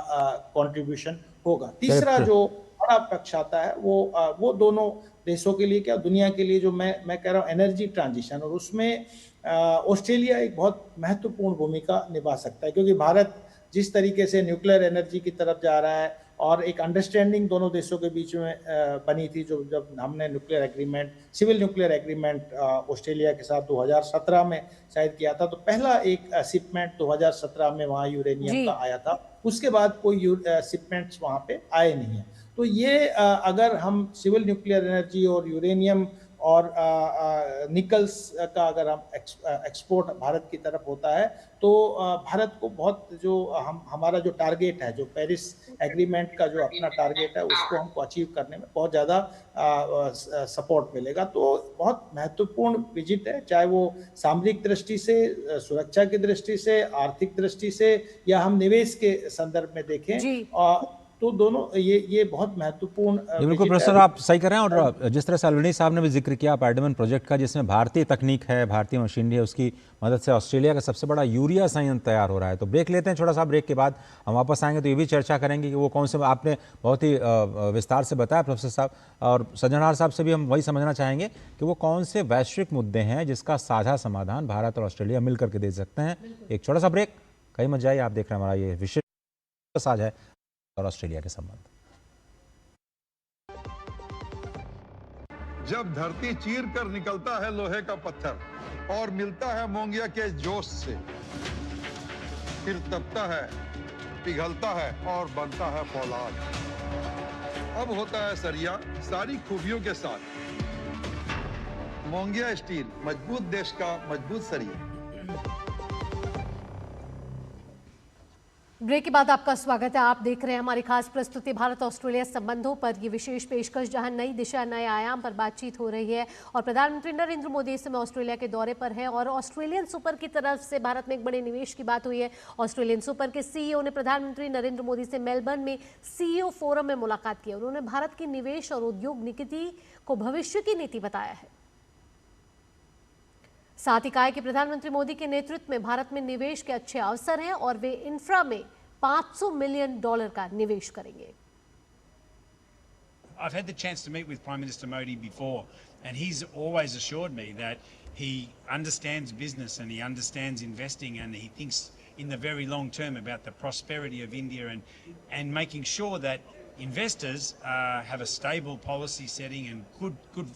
कंट्रीब्यूशन होगा। तीसरा जो बड़ा पक्ष आता है वो दोनों देशों के लिए क्या दुनिया के लिए, जो मैं कह रहा हूँ एनर्जी ट्रांजिशन, और उसमें ऑस्ट्रेलिया एक बहुत महत्वपूर्ण भूमिका निभा सकता है, क्योंकि भारत जिस तरीके से न्यूक्लियर एनर्जी की तरफ जा रहा है, और एक अंडरस्टैंडिंग दोनों देशों के बीच में बनी थी जो जब हमने nuclear agreement, civil nuclear agreement Australia के साथ 2017 में शायद किया था। तो पहला एक शिपमेंट 2017 में वहाँ यूरेनियम का आया था, उसके बाद कोई शिपमेंट्स वहाँ पे आए नहीं है। तो ये अगर हम सिविल न्यूक्लियर एनर्जी और यूरेनियम और निकल्स का अगर हम एक्सपोर्ट भारत की तरफ होता है तो भारत को बहुत जो हमारा जो टारगेट है, जो पेरिस एग्रीमेंट का जो अपना टारगेट है, उसको हमको अचीव करने में बहुत ज़्यादा सपोर्ट मिलेगा। तो बहुत महत्वपूर्ण विजिट है, चाहे वो सामरिक दृष्टि से, सुरक्षा की दृष्टि से, आर्थिक दृष्टि से, या हम निवेश के संदर्भ में देखें, तो दोनों ये बहुत महत्वपूर्ण। बिल्कुल प्रोफेसर, आप सही कर रहे हैं। और जिस तरह से अलवेनी साहब ने भी जिक्र किया पैडमन प्रोजेक्ट का, जिसमें भारतीय तकनीक है, भारतीय मशीनरी है, उसकी मदद से ऑस्ट्रेलिया का सबसे बड़ा यूरिया संयंत्र तैयार हो रहा है। तो ब्रेक लेते हैं छोटा सा, ब्रेक के बाद हम वापस आएंगे तो ये भी चर्चा करेंगे कि वो कौन से, आपने बहुत ही विस्तार से बताया प्रोफेसर साहब, और सज्जनहार साहब से भी हम वही समझना चाहेंगे कि वो कौन से वैश्विक मुद्दे हैं जिसका साझा समाधान भारत और ऑस्ट्रेलिया मिल करके दे सकते हैं। एक छोटा सा ब्रेक, कहीं मत जाइए, आप देख रहे हैं हमारा ये विशेष साझा है और ऑस्ट्रेलिया के संबंध। जब धरती चीर कर निकलता है लोहे का पत्थर और मिलता है मोंगिया के जोश से, फिर तपता है, पिघलता है और बनता है फौलाद। अब होता है सरिया सारी खूबियों के साथ। मोंगिया स्टील, मजबूत देश का मजबूत सरिया। ब्रेक के बाद आपका स्वागत है। आप देख रहे हैं हमारी खास प्रस्तुति भारत ऑस्ट्रेलिया संबंधों पर, ये विशेष पेशकश जहां नई दिशा नए आयाम पर बातचीत हो रही है। और प्रधानमंत्री नरेंद्र मोदी इस समय ऑस्ट्रेलिया के दौरे पर हैं और ऑस्ट्रेलियन सुपर की तरफ से भारत में एक बड़े निवेश की बात हुई है। ऑस्ट्रेलियन सुपर के सीईओ ने प्रधानमंत्री नरेंद्र मोदी से मेलबर्न में सीईओ फोरम में मुलाकात की। उन्होंने भारत की निवेश और उद्योग नीति को भविष्य की नीति बताया है। साथ ही कहा कि प्रधानमंत्री मोदी के नेतृत्व में भारत में निवेश के अच्छे अवसर हैं और वे इंफ्रा में $500 मिलियन का निवेश करेंगे। I've had the chance to meet with Prime Minister Modi before, and he's always assured me that he understands business and he understands investing, and he thinks in the very long term about the prosperity of India and making sure that investors have a stable policy setting and good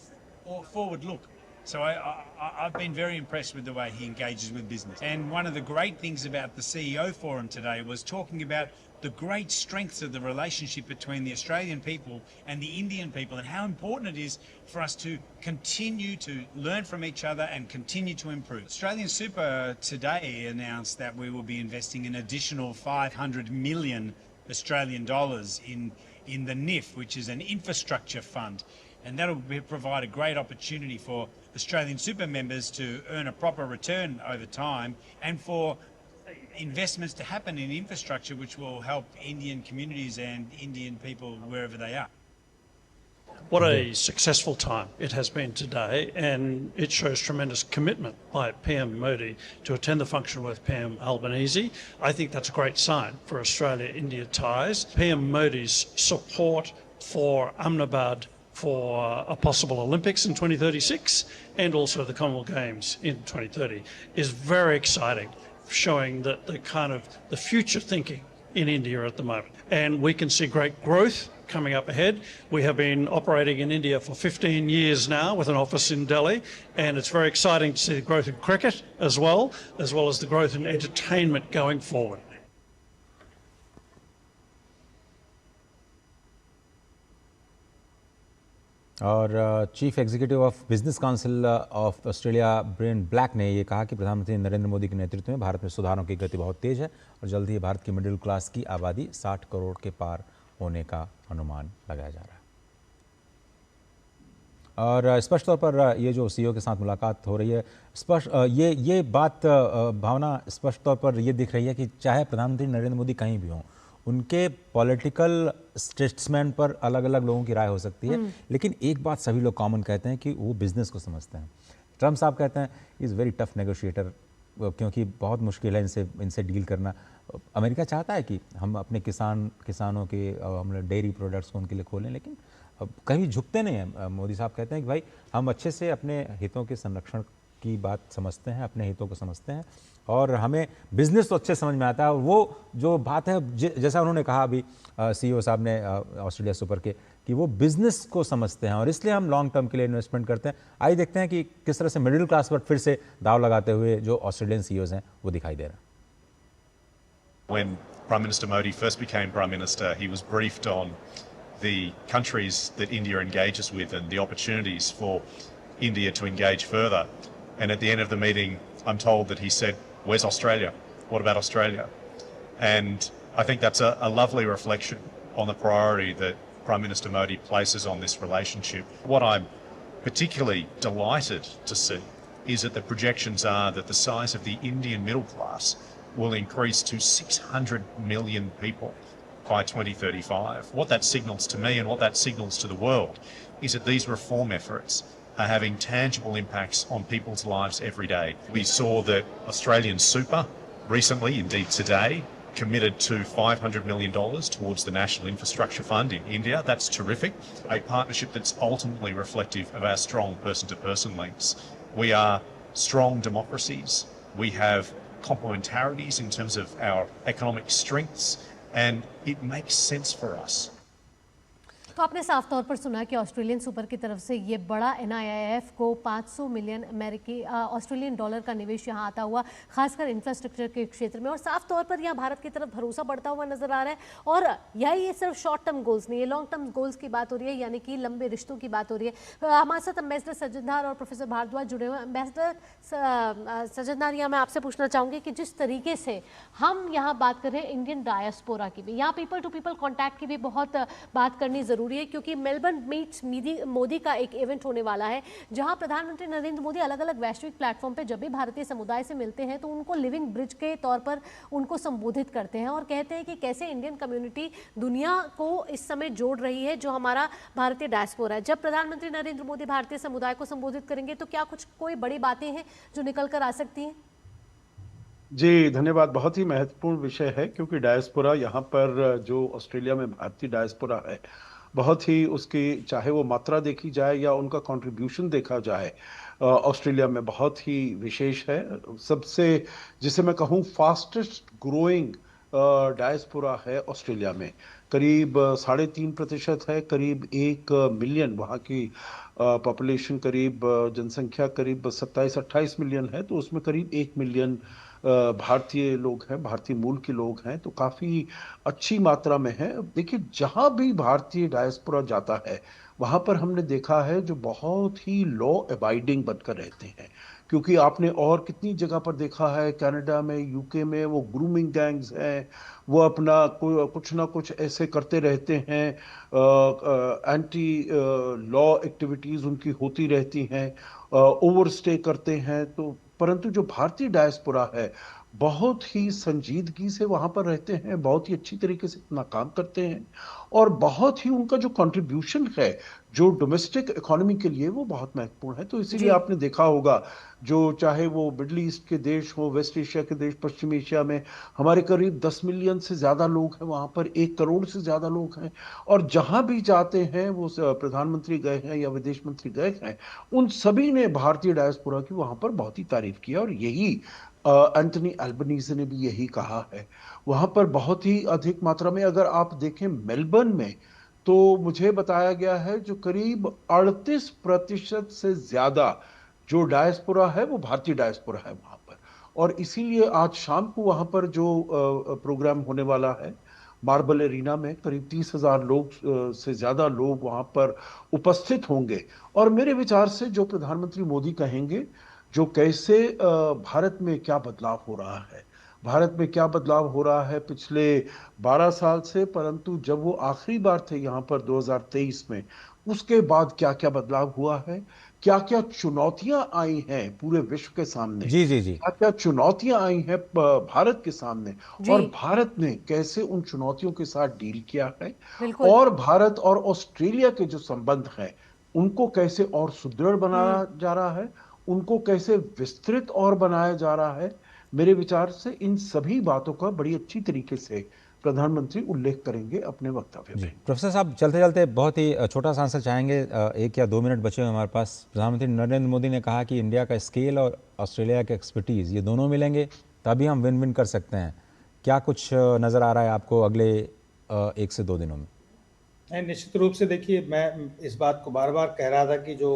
forward look. So I've been very impressed with the way he engages with business. And one of the great things about the CEO Forum today was talking about the great strengths of the relationship between the Australian people and the Indian people, and how important it is for us to continue to learn from each other and continue to improve. Australian Super today announced that we will be investing an additional 500 million Australian dollars in the NIF, which is an infrastructure fund. And that will provide a great opportunity for Australian Super members to earn a proper return over time, and for investments to happen in infrastructure which will help Indian communities and Indian people wherever they are. What a successful time it has been today, and it shows tremendous commitment by PM Modi to attend the function with PM Albanese. I think that's a great sign for Australia-India ties. PM Modi's support for Ahmedabad for a possible Olympics in 2036 and also the Commonwealth Games in 2030 is very exciting, showing that the future thinking in India at the moment. And we can see great growth coming up ahead. We have been operating in India for 15 years now with an office in Delhi, and it's very exciting to see the growth in cricket as well as the growth in entertainment going forward. और chief executive of business council of Australia brain black ने ये कहा कि प्रधानमंत्री नरेंद्र मोदी के नेतृत्व में भारत में सुधारों की गति बहुत तेज है और जल्द ही भारत की मिडिल क्लास की आबादी 60 करोड़ के पार होने का अनुमान लगाया जा रहा है। और स्पष्ट तौर पर ये जो सीईओ के साथ मुलाकात हो रही है, स्पष्ट ये बात भावना स्पष्ट तौर पर ये दिख रही है कि चाहे प्रधानमंत्री नरेंद्र मोदी कहीं भी हों, उनके पॉलिटिकल स्टेट्समैन पर अलग अलग लोगों की राय हो सकती है, लेकिन एक बात सभी लोग कॉमन कहते हैं कि वो बिजनेस को समझते हैं। ट्रम्प साहब कहते हैं इज़ वेरी टफ नेगोशिएटर, क्योंकि बहुत मुश्किल है इनसे डील करना। अमेरिका चाहता है कि हम अपने किसानों के हम डेयरी प्रोडक्ट्स को उनके लिए खोलें, लेकिन कहीं झुकते नहीं हैं। मोदी साहब कहते हैं कि भाई हम अच्छे से अपने हितों के संरक्षण की बात समझते हैं, अपने हितों को समझते हैं, और हमें बिजनेस तो अच्छे समझ में आता है। वो जो बात है, जैसा उन्होंने कहा अभी सीईओ साहब ने ऑस्ट्रेलिया सुपर के, कि वो बिजनेस को समझते हैं और इसलिए हम लॉन्ग टर्म के लिए इन्वेस्टमेंट करते हैं। आइए देखते हैं कि किस तरह से मिडिल क्लास पर फिर से दाव लगाते हुए जो ऑस्ट्रेलियन सीईओज हैं वो दिखाई दे रहा है। When Prime Minister Modi first became Prime Minister, he was briefed on the countries that India engages with and the opportunities for India to engage further. And at the end of the meeting, I'm told that he said, "Where's Australia? What about Australia?" And I think that's a lovely reflection on the priority that Prime Minister Modi places on this relationship. What I'm particularly delighted to see is that the projections are that the size of the Indian middle class will increase to 600 million people by 2035. What that signals to me and what that signals to the world is that these reform efforts are having tangible impacts on people's lives every day. We saw that Australian Super recently, indeed today, committed to $500 million towards the National Infrastructure Fund in India. That's terrific. A partnership that's ultimately reflective of our strong person-to-person links. We are strong democracies. We have complementarities in terms of our economic strengths, and it makes sense for us. तो आपने साफ तौर पर सुना कि Australian super की तरफ से ये बड़ा NIIF को 500 मिलियन ऑस्ट्रेलियन डॉलर का निवेश यहाँ आता हुआ, खासकर इंफ्रास्ट्रक्चर के क्षेत्र में, और साफ तौर पर यहाँ भारत की तरफ भरोसा बढ़ता हुआ नजर आ रहा है। और ये सिर्फ शॉर्ट टर्म गोल्स नहीं, ये लॉन्ग टर्म गोल्स की बात हो रही है, यानी कि लंबे रिश्तों की बात हो रही है। हमारे साथ एम्बेसडर सज्जनधार और प्रोफेसर भारद्वाज जुड़े हुए हैं। एम्बेसडर सज्जनधार, यहाँ मैं आपसे पूछना चाहूँगी कि जिस तरीके से हम यहाँ बात कर रहे हैं इंडियन डायस्पोरा की भी, यहाँ पीपल टू पीपल कॉन्टैक्ट की भी बहुत बात करनी ज़रूरी है, क्योंकि मेलबर्न मीट्स मोदी का एक इवेंट होने वाला है, जहाँ प्रधानमंत्री नरेंद्र मोदी अलग अलग वैश्विक प्लेटफॉर्म पे जब भी भारतीय समुदाय से मिलते हैं तो उनको लिविंग ब्रिज के तौर पर उनको संबोधित करते हैं और कहते हैं कि कैसे इंडियन कम्युनिटी दुनिया को इस समय जोड़ रही है, जो हमारा भारतीय डायस्पोरा है। जब प्रधानमंत्री नरेंद्र मोदी भारतीय समुदाय को संबोधित करेंगे तो क्या कुछ कोई बड़ी बातें हैं जो निकल कर आ सकती हैं? जी धन्यवाद। बहुत ही महत्वपूर्ण विषय है, क्योंकि डायस्पोरा यहाँ पर जो ऑस्ट्रेलिया में भारतीय डायस्पोरा है, बहुत ही उसकी चाहे वो मात्रा देखी जाए या उनका कंट्रीब्यूशन देखा जाए, ऑस्ट्रेलिया में बहुत ही विशेष है। सबसे जिसे मैं कहूँ फास्टेस्ट ग्रोइंग डायस्पोरा है ऑस्ट्रेलिया में, करीब 3.5% है, करीब 1 मिलियन वहाँ की पॉपुलेशन, करीब जनसंख्या करीब 27-28 मिलियन है, तो उसमें करीब 1 मिलियन भारतीय लोग हैं, भारतीय मूल के लोग हैं, तो काफ़ी अच्छी मात्रा में है। देखिए जहाँ भी भारतीय डायस्पोरा जाता है वहाँ पर हमने देखा है जो बहुत ही लॉ अबाइडिंग बनकर रहते हैं, क्योंकि आपने और कितनी जगह पर देखा है, कनाडा में, यूके में, वो ग्रूमिंग गैंग्स हैं, वो अपना कुछ ना कुछ ऐसे करते रहते हैं, एंटी लॉ एक्टिविटीज़ उनकी होती रहती हैं, ओवरस्टे करते हैं। तो परंतु जो भारतीय डायस्पोरा है बहुत ही संजीदगी से वहाँ पर रहते हैं, बहुत ही अच्छी तरीके से अपना काम करते हैं, और बहुत ही उनका जो कंट्रीब्यूशन है जो डोमेस्टिक इकोनॉमी के लिए वो बहुत महत्वपूर्ण है। तो इसीलिए आपने देखा होगा जो चाहे वो मिडल ईस्ट के देश हो, वेस्ट एशिया के देश, पश्चिम एशिया में हमारे करीब 10 मिलियन से ज़्यादा लोग हैं, वहाँ पर 1 करोड़ से ज़्यादा लोग हैं, और जहाँ भी जाते हैं वो प्रधानमंत्री गए हैं या विदेश मंत्री गए हैं, उन सभी ने भारतीय डायस्पोरा की वहाँ पर बहुत ही तारीफ की। और यही एंथनी एल्बनीज़ी ने भी यही कहा है। वहाँ पर बहुत ही अधिक मात्रा में अगर आप देखें मेलबर्न में, तो मुझे बताया गया है जो करीब 38% से ज़्यादा जो डायस्पोरा है वो भारतीय डायस्पोरा है वहाँ पर। और इसीलिए आज शाम को वहाँ पर जो प्रोग्राम होने वाला है मार्बल एरिना में, करीब 30,000 लोग से ज़्यादा लोग वहाँ पर उपस्थित होंगे। और मेरे विचार से जो प्रधानमंत्री मोदी कहेंगे, जो कैसे भारत में क्या बदलाव हो रहा है, भारत में क्या बदलाव हो रहा है पिछले 12 साल से, परंतु जब वो आखिरी बार थे यहाँ पर 2023 में, उसके बाद क्या क्या बदलाव हुआ है, क्या क्या चुनौतियां आई हैं पूरे विश्व के सामने, क्या क्या चुनौतियां आई हैं भारत के सामने, और भारत ने कैसे उन चुनौतियों के साथ डील किया है, और भारत और ऑस्ट्रेलिया के जो संबंध हैं उनको कैसे और सुदृढ़ बनाया जा रहा है, उनको कैसे विस्तृत और बनाया जा रहा है। मेरे विचार से इन सभी बातों का बड़ी अच्छी तरीके से प्रधानमंत्री उल्लेख करेंगे अपने वक्तव्य में। प्रोफेसर साहब, चलते चलते बहुत ही छोटा सा आंसर चाहेंगे, 1 या 2 मिनट बचे हुए हमारे पास। प्रधानमंत्री नरेंद्र मोदी ने कहा कि इंडिया का स्केल और ऑस्ट्रेलिया का एक्सपर्टीज़, ये दोनों मिलेंगे तभी हम विन विन कर सकते हैं। क्या कुछ नज़र आ रहा है आपको अगले 1 से 2 दिनों में? निश्चित रूप से देखिए, मैं इस बात को बार बार कह रहा था कि जो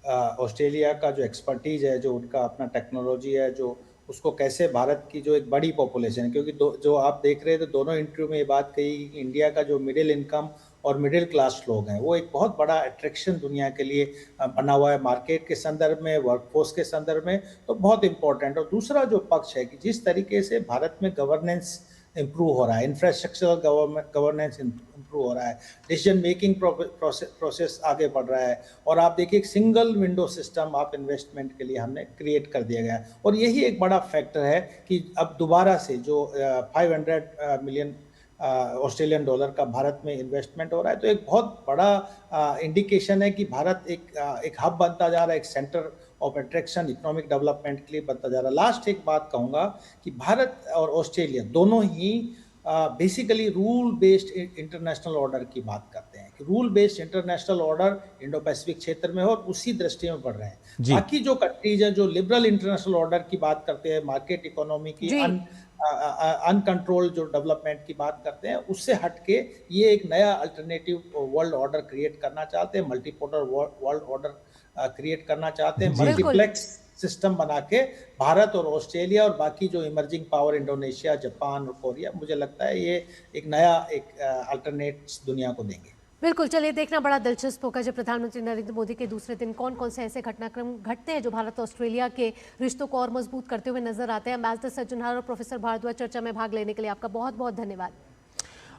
ऑस्ट्रेलिया का जो एक्सपर्टीज है, जो उनका अपना टेक्नोलॉजी है, जो उसको कैसे भारत की जो एक बड़ी पॉपुलेशन है, क्योंकि जो आप देख रहे थे दोनों इंटरव्यू में ये बात कही, इंडिया का जो मिडिल इनकम और मिडिल क्लास लोग हैं वो एक बहुत बड़ा अट्रैक्शन दुनिया के लिए बना हुआ है, मार्केट के संदर्भ में, वर्कफोर्स के संदर्भ में, तो बहुत इंपॉर्टेंट। और दूसरा जो पक्ष है कि जिस तरीके से भारत में गवर्नेंस इम्प्रूव हो रहा है, इंफ्रास्ट्रक्चरल गवर्नेंस इम्प्रूव हो रहा है, डिसीजन मेकिंग प्रोसेस आगे बढ़ रहा है, और आप देखिए एक सिंगल विंडो सिस्टम आप इन्वेस्टमेंट के लिए हमने क्रिएट कर दिया गया है। और यही एक बड़ा फैक्टर है कि अब दोबारा से जो 500 मिलियन ऑस्ट्रेलियन डॉलर का भारत में इन्वेस्टमेंट हो रहा है, तो एक बहुत बड़ा इंडिकेशन है कि भारत एक हब बनता जा रहा है, एक centre of attraction economic development के लिए बनता जा रहा है। लास्ट एक बात कहूँगा कि भारत और ऑस्ट्रेलिया दोनों ही basically rule based international order की बात करते हैं, rule based international order Indo Pacific क्षेत्र में हो, और उसी दृष्टि में बढ़ रहे हैं। बाकी जो कंट्रीज हैं जो लिबरल इंटरनेशनल ऑर्डर की बात करते हैं, मार्केट इकोनॉमी की, अनकंट्रोल जो डेवलपमेंट की बात करते हैं, उससे हटके ये एक नया अल्टरनेटिव वर्ल्ड ऑर्डर क्रिएट करना चाहते हैं, मल्टीपोलर वर्ल्ड ऑर्डर क्रिएट करना चाहते हैं, मल्टीप्लेक्स सिस्टम बना के भारत और ऑस्ट्रेलिया और बाकी जो इमर्जिंग पावर इंडोनेशिया, जापान और कोरिया, मुझे लगता है ये एक नया अल्टरनेट्स दुनिया को देंगे। बिल्कुल, चलिए देखना बड़ा दिलचस्प होगा जब प्रधानमंत्री नरेंद्र मोदी के दूसरे दिन कौन कौन से ऐसे घटनाक्रम घटते हैं जो भारत और ऑस्ट्रेलिया के रिश्तों को और मजबूत करते हुए नजर आते हैं। एम्बेसडर सज्जनहार और प्रोफेसर भारद्वाज चर्चा में भाग लेने के लिए आपका बहुत बहुत धन्यवाद।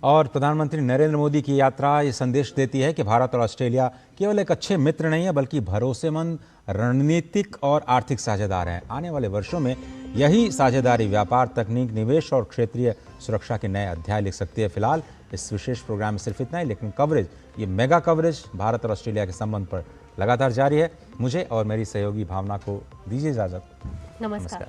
और प्रधानमंत्री नरेंद्र मोदी की यात्रा ये संदेश देती है कि भारत और ऑस्ट्रेलिया केवल एक अच्छे मित्र नहीं है बल्कि भरोसेमंद रणनीतिक और आर्थिक साझेदार हैं। आने वाले वर्षों में यही साझेदारी व्यापार, तकनीक, निवेश और क्षेत्रीय सुरक्षा के नए अध्याय लिख सकती है। फिलहाल इस विशेष प्रोग्राम में सिर्फ इतना ही, लेकिन कवरेज, ये मेगा कवरेज भारत और ऑस्ट्रेलिया के संबंध पर लगातार जारी है। मुझे और मेरी सहयोगी भावना को दीजिए इजाजत। नमस्कार।